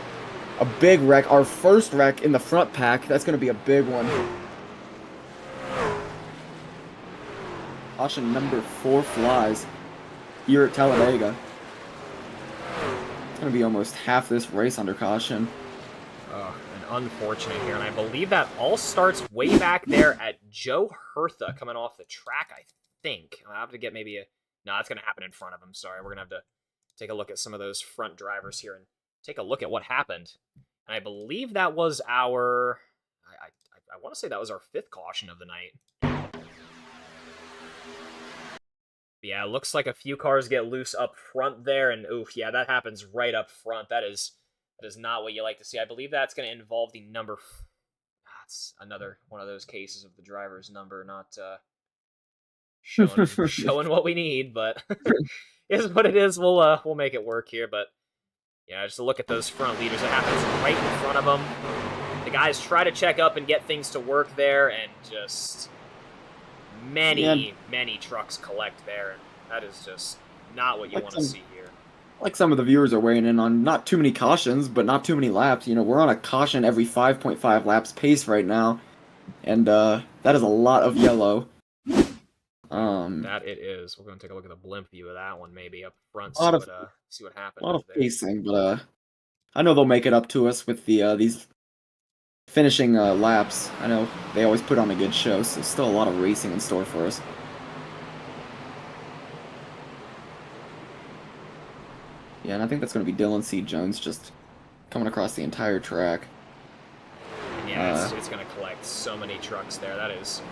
A big wreck. Our first wreck in the front pack. That's going to be a big one. Caution number 4 flies here at Talladega. It's going to be almost half this race under caution. And unfortunate here. And I believe that all starts way back there at Joe Hertha coming off the track, I think. I'll have to get maybe a... No, it's going to happen in front of him. Sorry, we're going to have to take a look at some of those front drivers here and take a look at what happened. And I believe that was our... I want to say that was our 5th caution of the night. Yeah, it looks like a few cars get loose up front there, and oof, yeah, that happens right up front. That is not what you like to see. I believe that's going to involve the number... That's another one of those cases of the driver's number not showing what we need, but is what it is. We'll make it work here, but yeah, just a look at those front leaders. It happens right in front of them. The guys try to check up and get things to work there, and just... Many trucks collect there. That is just not what you Like want to see here. Like some of the viewers are weighing in on not too many cautions, but not too many laps. You know, we're on a caution every 5.5 laps pace right now, and that is a lot of yellow. That it is. We're going to take a look at the blimp view of that one, maybe up front, a lot of see what happened a lot of there. pacing, but I know they'll make it up to us with these finishing laps. I know they always put on a good show, so still a lot of racing in store for us. Yeah, and I think that's going to be Dylan C. Jones just coming across the entire track. Yeah, it's going to collect so many trucks there. That is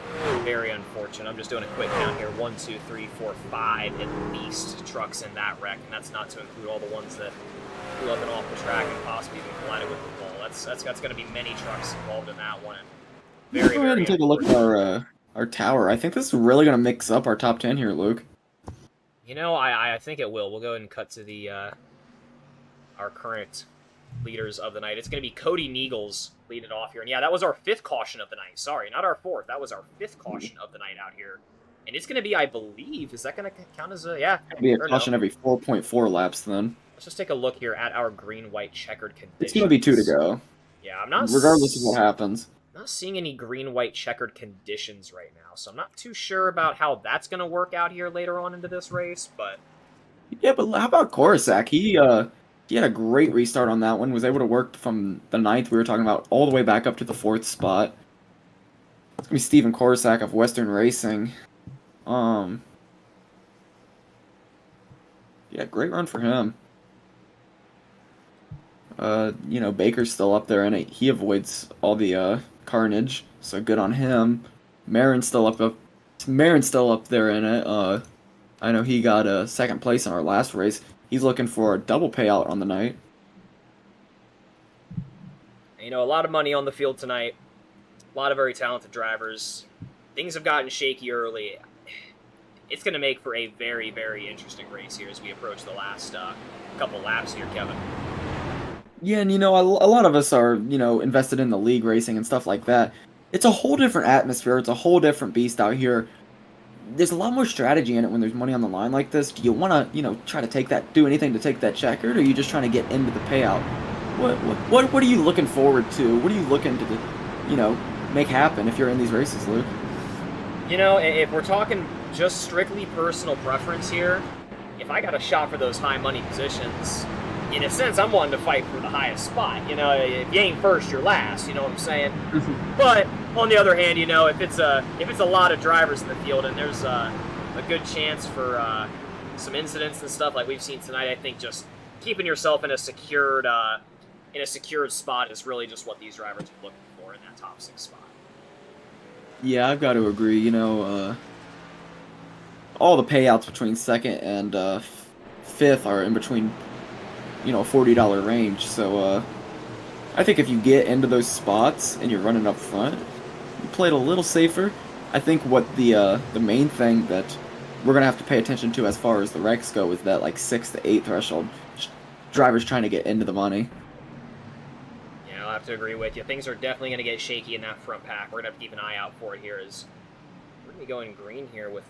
very unfortunate. I'm just doing a quick count here. 1, 2, 3, 4, 5 at least trucks in that wreck, and that's not to include all the ones that flew up and off the track and possibly even collided with the wall. That's going to be many trucks involved in that one. Let's go ahead and take a look at our tower. I think this is really going to mix up our top 10 here, Luke. You know, I think it will. We'll go ahead and cut to the our current leaders of the night. It's going to be Cody Neagles leading it off here. And yeah, that was our 5th caution of the night. Sorry, not our 4th. That was our 5th caution of the night out here. And it's going to be, I believe, is that going to count as a, yeah. It'll be a caution every 4.4 laps then. Let's just take a look here at our green-white checkered conditions. It's going to be 2 to go. Yeah, I'm not... Regardless of what happens. I'm not seeing any green-white checkered conditions right now, so I'm not too sure about how that's going to work out here later on into this race, but... Yeah, but how about Korosak? He had a great restart on that one, was able to work from the 9th we were talking about all the way back up to the 4th spot. It's going to be Steven Korosak of Western Racing. Yeah, great run for him. You know, Baker's still up there in it. He avoids all the carnage, so good on him. Marin's still up there in it. I know he got 2nd place in our last race. He's looking for a double payout on the night. You know, a lot of money on the field tonight. A lot of very talented drivers. Things have gotten shaky early. It's going to make for a very, very interesting race here as we approach the last couple laps here, Kevin. Yeah, and you know, a lot of us are, you know, invested in the league racing and stuff like that. It's a whole different atmosphere. It's a whole different beast out here. There's a lot more strategy in it when there's money on the line like this. Do you want to, you know, try to do anything to take that checkered, or are you just trying to get into the payout? What are you looking forward to? What are you looking to, you know, make happen if you're in these races, Luke? You know, if we're talking just strictly personal preference here, if I got a shot for those high money positions, in a sense, I'm wanting to fight for the highest spot. You know, if you ain't first, you're last. You know what I'm saying? But on the other hand, you know, if it's a lot of drivers in the field and there's a good chance for some incidents and stuff like we've seen tonight, I think just keeping yourself in a secured spot is really just what these drivers are looking for in that top 6 spot. Yeah, I've got to agree. You know, all the payouts between 2nd and 5th are in between, you know, $40 range. So I think if you get into those spots and you're running up front, you play it a little safer. I think what the main thing that we're gonna have to pay attention to as far as the wrecks go is that like 6 to 8 threshold. Drivers trying to get into the money. Yeah, I'll have to agree with you. Things are definitely gonna get shaky in that front pack. We're gonna have to keep an eye out for it here. As we're gonna be going green here with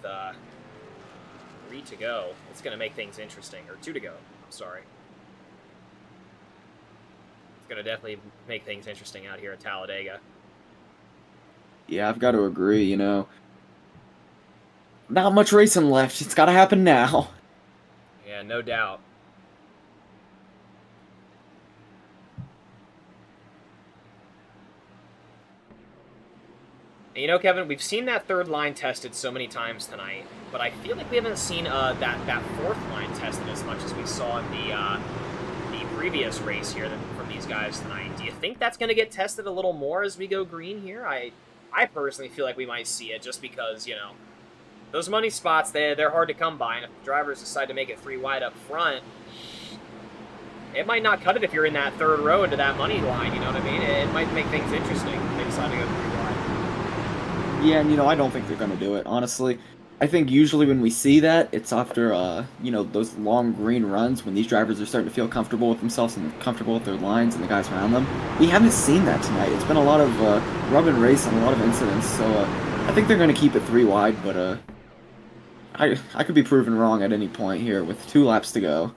3 to go. It's gonna make things interesting, or 2 to go. I'm sorry. Going to definitely make things interesting out here at Talladega. Yeah, I've got to agree, you know. Not much racing left. It's got to happen now. Yeah, no doubt. And you know, Kevin, we've seen that 3rd line tested so many times tonight, but I feel like we haven't seen that 4th line tested as much as we saw in the previous race here from these guys tonight. Do you think that's going to get tested a little more as we go green here? I personally feel like we might see it just because, you know, those money spots, they're hard to come by, and if the drivers decide to make it 3 wide up front, it might not cut it if you're in that 3rd row into that money line, you know what I mean? It might make things interesting if they decide to go 3 wide. Yeah, and you know, I don't think they're going to do it, honestly. I think usually when we see that, it's after, you know, those long green runs when these drivers are starting to feel comfortable with themselves and comfortable with their lines and the guys around them. We haven't seen that tonight. It's been a lot of rub and race and a lot of incidents, so I think they're going to keep it 3 wide, but I could be proven wrong at any point here with 2 laps to go.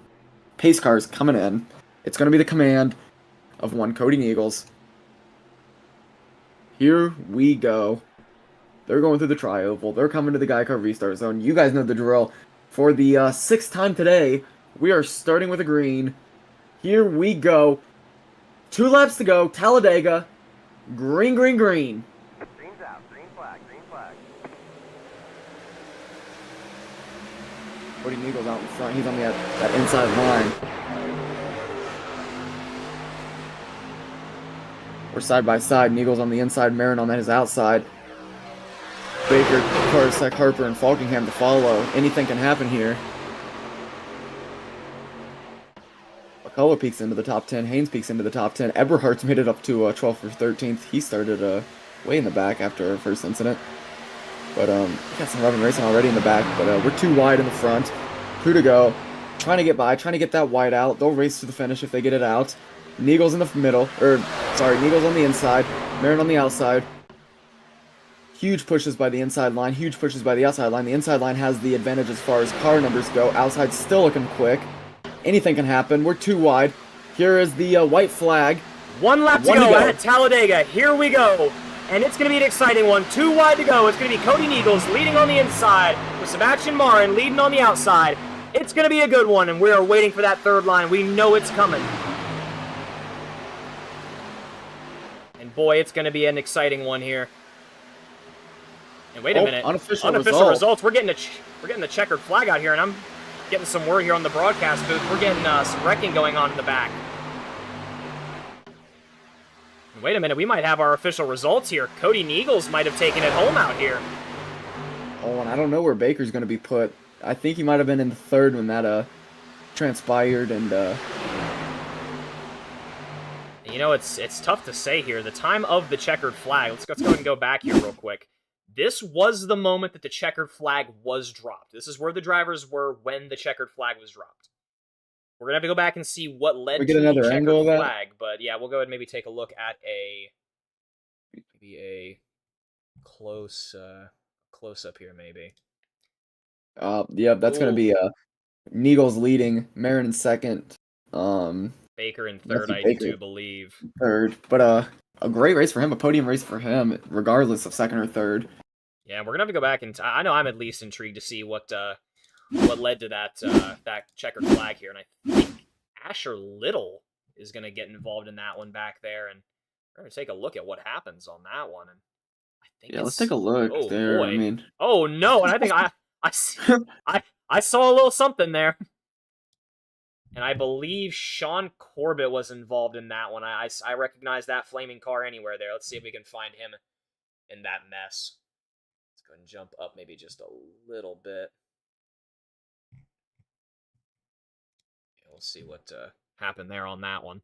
Pace car's coming in. It's going to be the command of one Cody Eagles. Here we go. They're going through the tri-oval. They're coming to the Geico restart zone. You guys know the drill. For the 6th time today, we are starting with a green. Here we go. 2 laps to go. Talladega. Green, green, green. Green's out. Green flag. Green flag. Cody Eagles out in front. He's on that inside line. We're side by side. Neagle's on the inside, Marin on his outside. Baker, Karasek, Harper, and Falkingham to follow. Anything can happen here. McCullough peeks into the top 10. Haynes peeks into the top 10. Eberhardt's made it up to 12th or 13th. He started way in the back after our first incident. But got some rubber racing already in the back. But we're too wide in the front. 2 to go. Trying to get by. Trying to get that wide out. They'll race to the finish if they get it out. Neagle's in the middle. Neagle's on the inside. Marin on the outside. Huge pushes by the inside line. Huge pushes by the outside line. The inside line has the advantage as far as car numbers go. Outside still looking quick. Anything can happen. We're too wide. Here is the white flag. 1 lap to go at Talladega. Here we go. And it's going to be an exciting one. 2 wide to go. It's going to be Cody Eagles leading on the inside with Sebastian Marin leading on the outside. It's going to be a good one, and we are waiting for that 3rd line. We know it's coming. And boy, it's going to be an exciting one here. And wait a minute. Unofficial results. We're getting the checkered flag out here, and I'm getting some word here on the broadcast booth. We're getting some wrecking going on in the back. And wait a minute. We might have our official results here. Cody Eagles might have taken it home out here. Oh, and I don't know where Baker's going to be put. I think he might have been in the 3rd when that transpired, and you know, it's tough to say here. The time of the checkered flag. Let's go ahead and go back here real quick. This was the moment that the checkered flag was dropped. This is where the drivers were when the checkered flag was dropped. We're going to have to go back and see what led to the checkered flag. But yeah, we'll go ahead and maybe take a look at a close-up here, maybe. Yeah, that's going to be Neagles leading, Marin in 2nd. Baker in 3rd, I do believe. 3rd, but a great race for him, a podium race for him, regardless of 2nd or 3rd. Yeah, we're gonna have to go back and I know I'm at least intrigued to see what led to that checkered flag here, and I think Asher Little is gonna get involved in that one back there, and we're gonna take a look at what happens on that one. And I think let's take a look there. Boy. I mean, oh no, and I think I saw a little something there. And I believe Sean Corbett was involved in that one. I recognize that flaming car anywhere there. Let's see if we can find him in that mess. Let's go ahead and jump up maybe just a little bit. Yeah, we'll see what happened there on that one.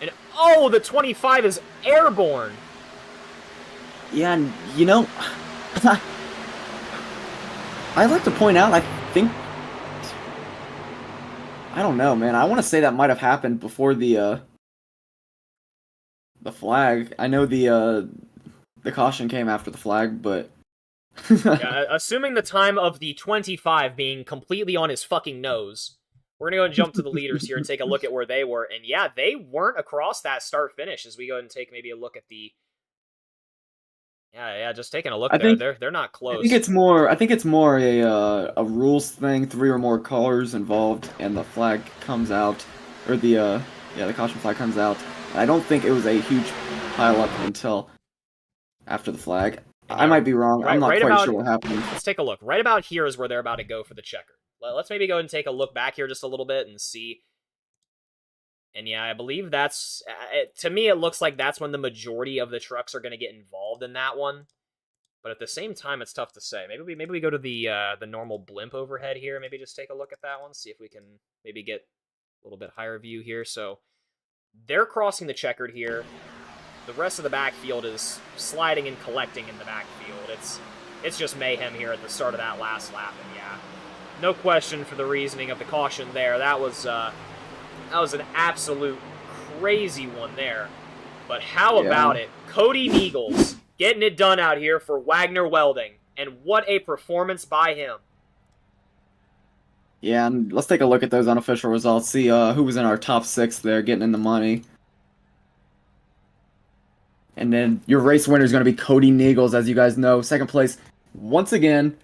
And oh, the 25 is airborne. Yeah, and you know, I'd like to point out, I think, I don't know, man. I want to say that might have happened before the flag. I know the caution came after the flag, but yeah, assuming the time of the 25 being completely on his fucking nose, we're gonna go and jump to the leaders here and take a look at where they were. And yeah, they weren't across that start finish. As we go and take maybe a look at the. Yeah, just taking a look there. They're not close. I think it's more a rules thing. 3 or more cars involved, and the flag comes out, or the caution flag comes out. I don't think it was a huge pile up until after the flag. I might be wrong. I'm not quite sure what happened. Let's take a look. Right about here is where they're about to go for the checker. Let's maybe go and take a look back here just a little bit and see. And yeah, I believe that's, to me, it looks like that's when the majority of the trucks are going to get involved in that one. But at the same time, it's tough to say. Maybe we go to the normal blimp overhead here. Maybe just take a look at that one. See if we can maybe get a little bit higher view here. So they're crossing the checkered here. The rest of the backfield is sliding and collecting in the backfield. It's just mayhem here at the start of that last lap. And yeah, no question for the reasoning of the caution there. That was an absolute crazy one there. But how about it? Cody Eagles getting it done out here for Wagner Welding. And what a performance by him. Yeah, and let's take a look at those unofficial results. See who was in our top 6 there, getting in the money. And then your race winner is going to be Cody Niegels, as you guys know. Second place, once again,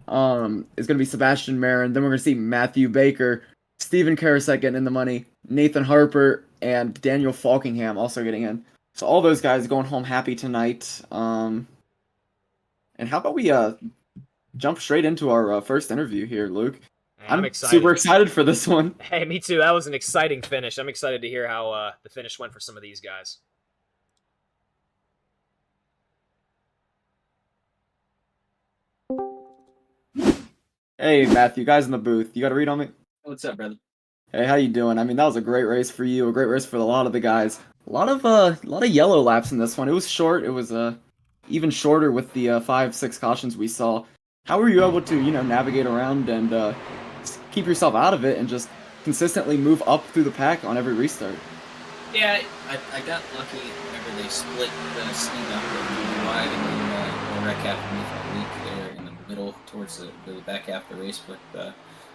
is going to be Sebastian Marin. Then we're going to see Matthew Baker, Stephen Karasek getting in the money, Nathan Harper, and Daniel Falkingham also getting in. So all those guys going home happy tonight. And how about we jump straight into our first interview here, Luke? I'm excited. Super excited for this one. Hey, me too. That was an exciting finish. I'm excited to hear how the finish went for some of these guys. Hey, Matthew, guys in the booth. You got a read on me? What's up, brother? Hey, how you doing? I mean, that was a great race for you, a great race for a lot of the guys. A lot of yellow laps in this one. It was short. It was even shorter with the 5-6 cautions we saw. How were you able to, navigate around and keep yourself out of it and just consistently move up through the pack on every restart? Yeah, I got lucky whenever they split the speed up really wide and then the wreck happened with the leak there in the middle towards the back half of the race, but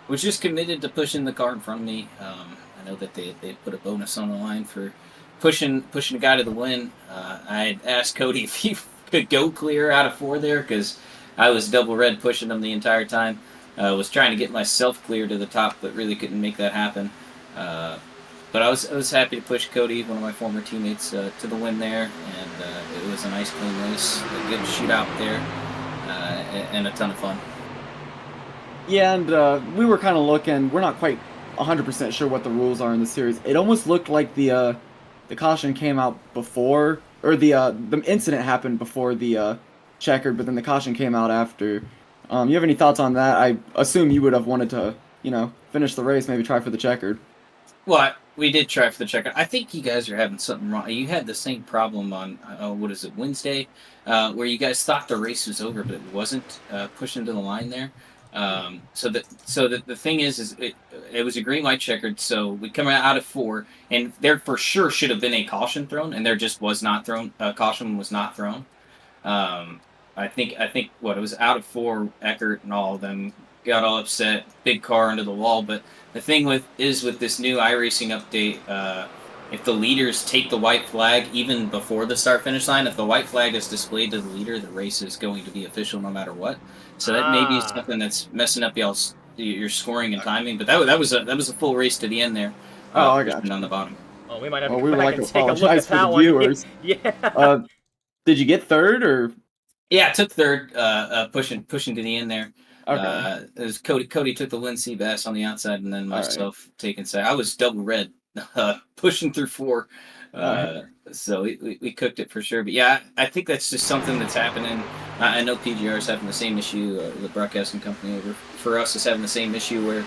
was just committed to pushing the car in front of me. I know that they put a bonus on the line for pushing a guy to the win. I asked Cody if he could go clear out of 4 there because I was double red pushing him the entire time. Was trying to get myself clear to the top, but really couldn't make that happen. But I was happy to push Cody, one of my former teammates, to the win there, and it was a nice clean race, a good shootout there, and a ton of fun. Yeah, and we were kind of looking. We're not quite 100% sure what the rules are in the series. It almost looked like the caution came out before, or the incident happened before the checkered, but then the caution came out after. You have any thoughts on that? I assume you would have wanted to, finish the race, maybe try for the checkered. Well, we did try for the checkered. I think you guys are having something wrong. You had the same problem on, Wednesday, where you guys thought the race was over, but it wasn't, pushing to the line there. So the thing is it was a green light checkered, so we come out of 4, and there for sure should have been a caution thrown, and there just was not thrown. Caution was not thrown. I think what it was out of 4, Eckert and all of them got all upset, big car into the wall. But the thing with this new iRacing update, if the leaders take the white flag even before the start finish line, if the white flag is displayed to the leader, the race is going to be official no matter what. So that may be something that's messing up your scoring and timing. But that was a full race to the end there. I got you. On the bottom. Oh, we might have Well, to we go would back like to and take a look at apologize for that the one. viewers. Yeah. Did you get third or? Yeah, I took third, pushing to the end there. Okay. It was Cody took the Lynn Seabass on the outside, and then myself taking side. I was double red, pushing through 4. So we cooked it for sure. But yeah, I think that's just something that's happening. I know PGR is having the same issue. The broadcasting company over for us is having the same issue where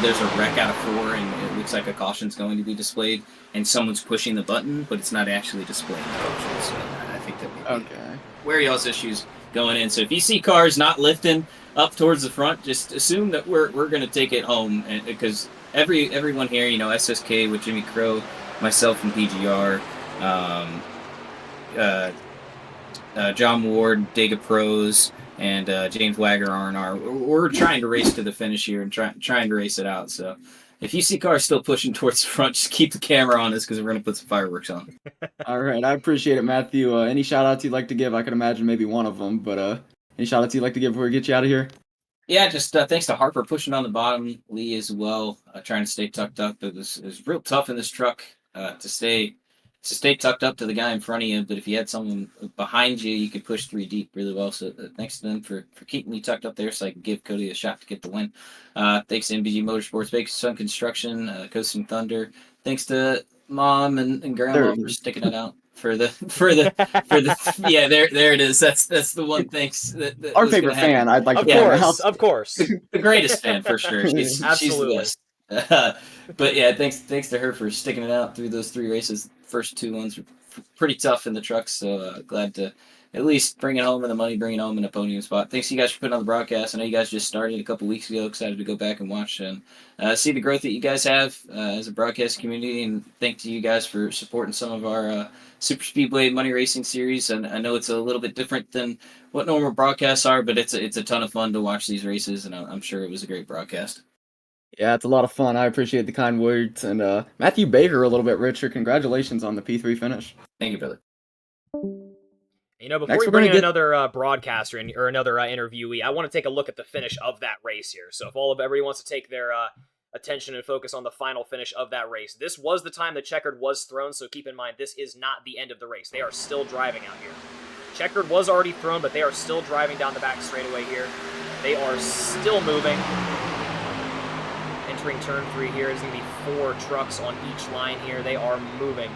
there's a wreck out of 4, and it looks like a caution's going to be displayed, and someone's pushing the button, but it's not actually displaying the caution. So I think that where y'all's issues going in. So if you see cars not lifting up towards the front, just assume that we're going to take it home, and because everyone here, SSK with Jimmy Crow, myself and PGR, John Ward, Dega Pros, and James Wagner R&R, we're trying to race to the finish here and trying to race it out. So if you see cars still pushing towards the front, just keep the camera on us because we're going to put some fireworks on. All right, I appreciate it, Matthew. Any shout-outs you'd like to give? I could imagine maybe one of them, but any shout-outs you'd like to give before we get you out of here? Yeah, just thanks to Harper pushing on the bottom, Lee as well, trying to stay tucked up. It was real tough in this truck to stay tucked up to the guy in front of you, but if you had someone behind you, you could push 3 deep really well. So thanks to them for keeping me tucked up there so I could give Cody a shot to get the win. Thanks to MBG Motorsports, Baker Sun Construction, Coasting Thunder. Thanks to Mom and Grandma for sticking it out for the yeah, there it is. That's the one. Thanks. That Our favorite fan, I'd like to point out. Of course. The greatest fan for sure. She's Absolutely. the best. But yeah, thanks to her for sticking it out through those 3 races. First 2 ones were pretty tough in the trucks, so glad to at least bringing home in the money, bringing home in a podium spot. Thanks to you guys for putting on the broadcast. I know you guys just started a couple weeks ago. Excited to go back and watch and see the growth that you guys have as a broadcast community. And thanks to you guys for supporting some of our Super Speedway Money Racing series. And I know it's a little bit different than what normal broadcasts are, but it's a ton of fun to watch these races, and I'm sure it was a great broadcast. Yeah, it's a lot of fun. I appreciate the kind words. And Matthew Baker, a little bit richer. Congratulations on the P3 finish. Thank you, brother. You know, before Next, we we're bring gonna in get- another broadcaster or another interviewee, I want to take a look at the finish of that race here. So if everybody wants to take their attention and focus on the final finish of that race. This was the time the checkered was thrown, so keep in mind this is not the end of the race. They are still driving out here. Checkered was already thrown, but they are still driving down the back straightaway here. They are still moving. Entering turn 3 here is going to be 4 trucks on each line here. They are moving.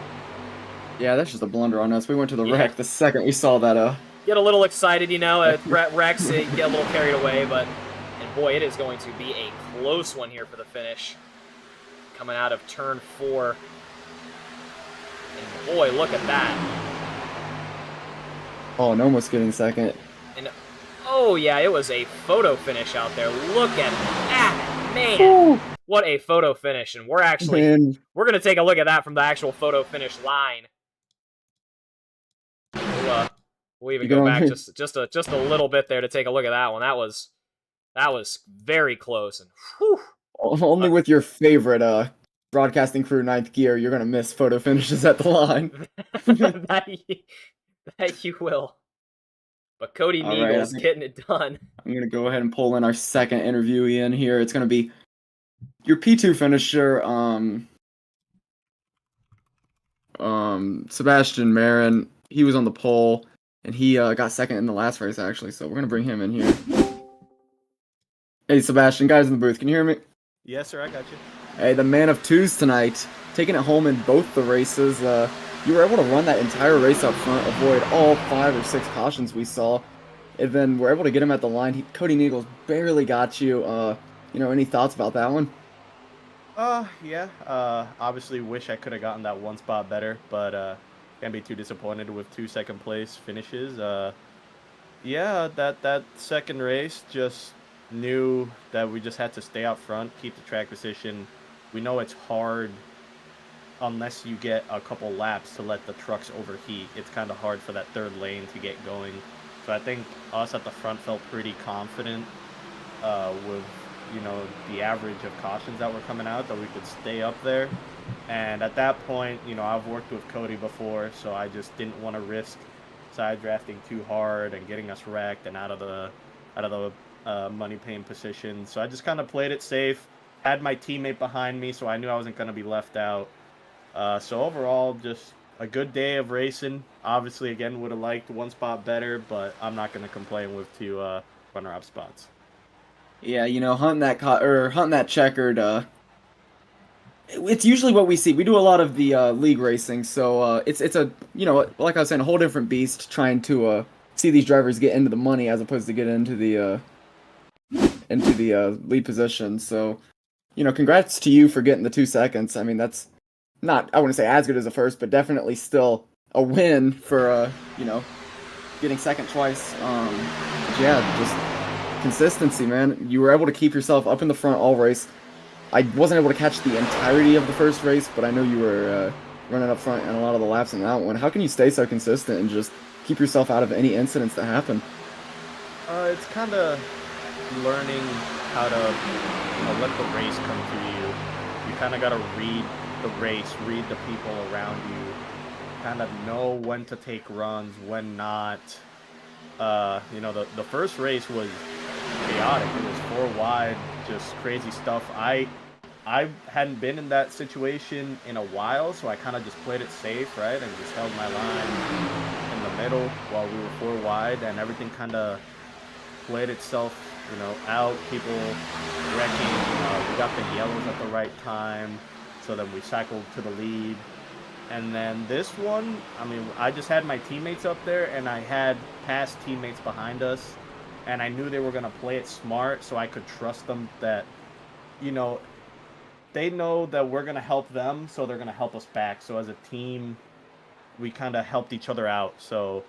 Yeah, that's just a blunder on us. We went to the Yeah. wreck the second we saw that. Get a little excited, you know, at Rex, get a little carried away, but, and boy, it is going to be a close one here for the finish. Coming out of turn 4. And boy, look at that. Oh, and almost getting second. And oh yeah, it was a photo finish out there. Look at that, man. Ooh. What a photo finish. And we're going to take a look at that from the actual photo finish line. We'll even go back just a little bit there to take a look at that one. That was very close, and whew. Only with your favorite broadcasting crew, Ninth Gear, you're gonna miss photo finishes at the line. that you will. But Cody Neagle's getting it done. I'm gonna go ahead and pull in our second interviewee in here. It's gonna be your P2 finisher, Sebastian Marin. He was on the pole, and he got second in the last race, actually, so we're going to bring him in here. Hey, Sebastian, guys in the booth, can you hear me? Yes, sir, I got you. Hey, the man of twos tonight, taking it home in both the races. You were able to run that entire race up front, avoid all 5 or 6 cautions we saw, and then we're able to get him at the line. Cody Neagles barely got you. Any thoughts about that one? Yeah. Obviously wish I could have gotten that one spot better, but can't be too disappointed with 2 second place finishes. Yeah, that second race, just knew that we just had to stay out front, keep the track position. We know it's hard unless you get a couple laps to let the trucks overheat. It's kind of hard for that third lane to get going. So I think us at the front felt pretty confident with the average of cautions that were coming out, that we could stay up there. And at that point, I've worked with Cody before, so I just didn't want to risk side drafting too hard and getting us wrecked and out of the money paying position. So I just kind of played it safe, had my teammate behind me, so I knew I wasn't going to be left out. So overall, just a good day of racing. Obviously, again, would have liked one spot better, but I'm not going to complain with 2 runner-up spots. Yeah, hunting that checkered. It's usually what we see. We do a lot of the league racing, so it's a like I was saying, a whole different beast trying to see these drivers get into the money as opposed to get into the lead position. So, congrats to you for getting the 2 seconds. I mean, that's not, I wouldn't say as good as the first, but definitely still a win for getting second twice. Yeah, just consistency, man. You were able to keep yourself up in the front all race. I wasn't able to catch the entirety of the first race, but I know you were running up front in a lot of the laps in that one. How can you stay so consistent and just keep yourself out of any incidents that happen? It's kind of learning how to let the race come to you. You kind of got to read the race, read the people around you, kind of know when to take runs, when not. The first race was chaotic. It was 4 wide, just crazy stuff. I hadn't been in that situation in a while, so I kind of just played it safe, right, and just held my line in the middle while we were 4 wide, and everything kind of played itself, out. People wrecking. We got the yellows at the right time, so then we cycled to the lead. And then this one, I mean, I just had my teammates up there, and I had past teammates behind us, and I knew they were going to play it smart, so I could trust them that, they know that we're going to help them, so they're going to help us back. So as a team, we kind of helped each other out. So,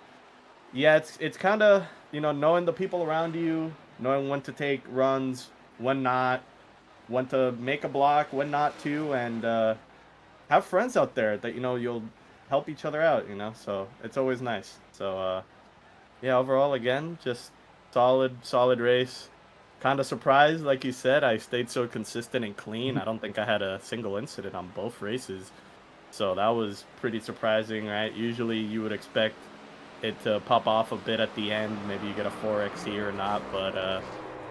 Yeah, it's kind of, knowing the people around you, knowing when to take runs, when not, when to make a block, when not to, and have friends out there that you'll help each other out. So it's always nice. So yeah, overall, again, just solid race. Kind of surprised, like you said, I stayed so consistent and clean. I don't think I had a single incident on both races. So that was pretty surprising, right? Usually you would expect it to pop off a bit at the end. Maybe you get a 4XE or not. But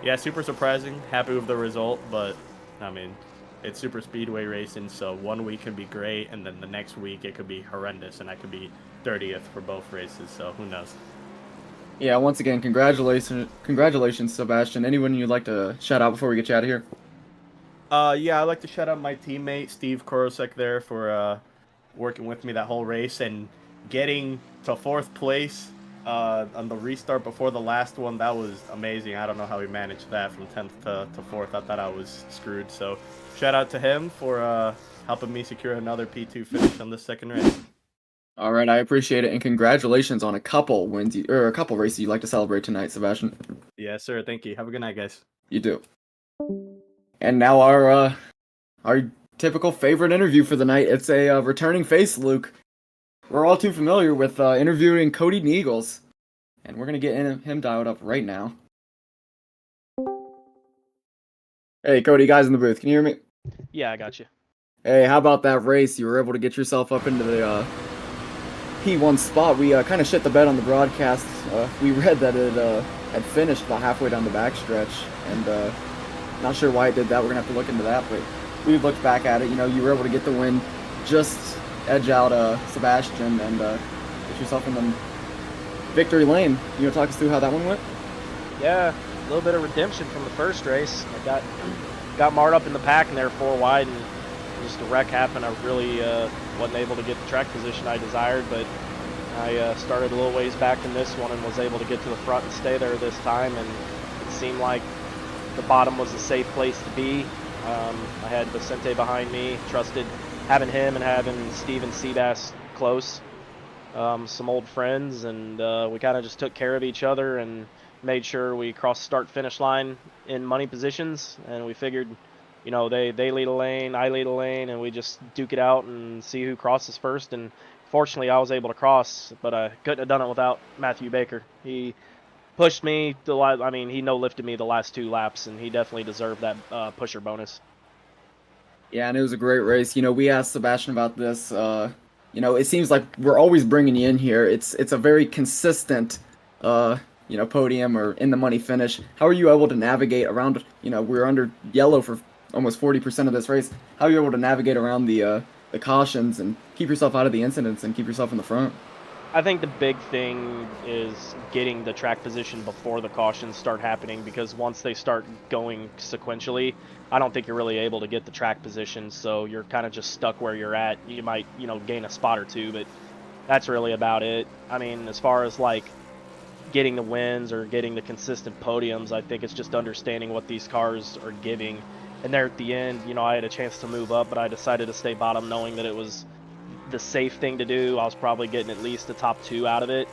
yeah, super surprising. Happy with the result. But I mean, it's super speedway racing. So one week can be great. And then the next week it could be horrendous. And I could be 30th for both races. So who knows? Yeah, once again, congratulations, Sebastian. Anyone you'd like to shout out before we get you out of here? Yeah, I'd like to shout out my teammate, Steve Korosek, there for working with me that whole race and getting to 4th place on the restart before the last one. That was amazing. I don't know how he managed that from 10th to 4th. I thought I was screwed. So shout out to him for helping me secure another P2 finish on the second race. All right, I appreciate it, and congratulations on a couple wins or a couple races you'd like to celebrate tonight, Sebastian. Yes, sir. Thank you. Have a good night, guys. You do. And now our typical favorite interview for the night. It's a returning face, Luke. We're all too familiar with interviewing Cody Neagles, and we're gonna get him dialed up right now. Hey, Cody, guys in the booth, can you hear me? Yeah, I got you. Hey, how about that race? You were able to get yourself up into the P1 spot. We kind of shit the bed on the broadcast. We read that it had finished about halfway down the backstretch, and not sure why it did that. We're gonna have to look into that, but we looked back at it. You were able to get the win, just edge out Sebastian, and get yourself in the victory lane. You want to talk us through how that one went? Yeah, a little bit of redemption from the first race. I got marred up in the pack and they were 4 wide, and just a wreck happened. I really wasn't able to get the track position I desired, but I started a little ways back in this one and was able to get to the front and stay there this time, and it seemed like the bottom was a safe place to be. I had Vicente behind me, trusted having him and having Steven Seabass close, some old friends, and we kind of just took care of each other and made sure we crossed the start-finish line in money positions, and we figured, they lead a lane, I lead a lane, and we just duke it out and see who crosses first. And fortunately, I was able to cross, but I couldn't have done it without Matthew Baker. He pushed me, he no-lifted me the last 2 laps, and he definitely deserved that pusher bonus. Yeah, and it was a great race. We asked Sebastian about this. It seems like we're always bringing you in here. It's a very consistent, podium or in the money finish. How are you able to navigate around? We're under yellow for almost 40% of this race. How are you able to navigate around the cautions and keep yourself out of the incidents and keep yourself in the front? I think the big thing is getting the track position before the cautions start happening, because once they start going sequentially, I don't think you're really able to get the track position, so you're kind of just stuck where you're at. You might, gain a spot or 2, but that's really about it. I mean, as far as like getting the wins or getting the consistent podiums, I think it's just understanding what these cars are giving. And there at the end, I had a chance to move up, but I decided to stay bottom knowing that it was the safe thing to do. I was probably getting at least the top 2 out of it.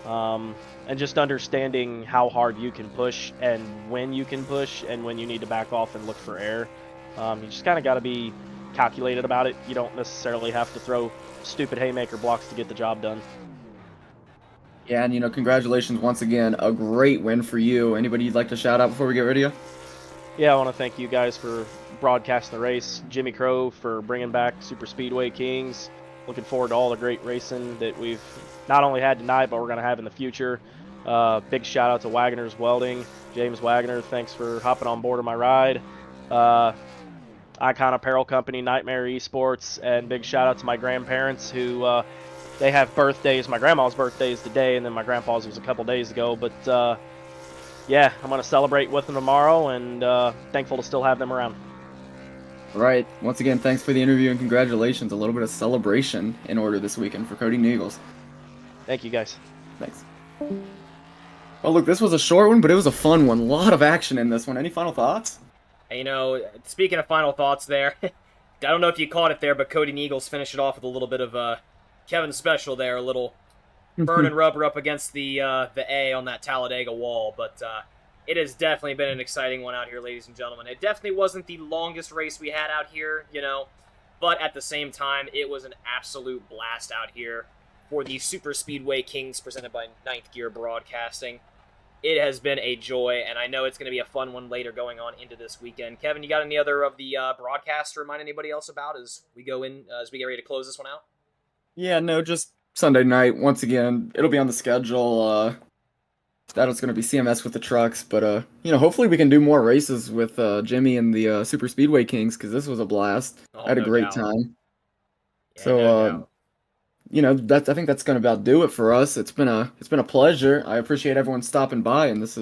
And just understanding how hard you can push and when you can push and when you need to back off and look for air. You just kind of got to be calculated about it. You don't necessarily have to throw stupid haymaker blocks to get the job done. Yeah, and congratulations once again. A great win for you. Anybody you'd like to shout out before we get rid of you? Yeah, I want to thank you guys for broadcasting the race. Jimmy Crow for bringing back Super Speedway Kingz. Looking forward to all the great racing that we've not only had tonight, but we're going to have in the future. Big shout out to Wagner's Welding. James Wagner, thanks for hopping on board of my ride. Icon Apparel Company, Nightmare Esports, and big shout out to my grandparents who they have birthdays. My grandma's birthday is today, and then my grandpa's was a couple days ago. But yeah, I'm going to celebrate with them tomorrow, and thankful to still have them around. All right. Once again, thanks for the interview and congratulations. A little bit of celebration in order this weekend for Cody Neagles. Thank you, guys. Thanks. Well, look, this was a short one, but it was a fun one. A lot of action in this one. Any final thoughts? Speaking of final thoughts there, I don't know if you caught it there, but Cody Neagles finished it off with a little bit of Kevin special there, a little burning rubber up against the A on that Talladega wall, but it has definitely been an exciting one out here, ladies and gentlemen. It definitely wasn't the longest race we had out here, but at the same time, it was an absolute blast out here for the Super Speedway Kingz presented by Ninth Gear Broadcasting. It has been a joy, and I know it's going to be a fun one later going on into this weekend. Kevin, you got any other of the broadcasts to remind anybody else about as we get ready to close this one out? Yeah, no, just Sunday night. Once again, it'll be on the schedule. That's going to be CMS with the trucks, but hopefully we can do more races with Jimmy and the Super Speedway Kings, because this was a blast. I had a great time. Yeah, So, I think that's going to about do it for us. It's been a pleasure. I appreciate everyone stopping by, and this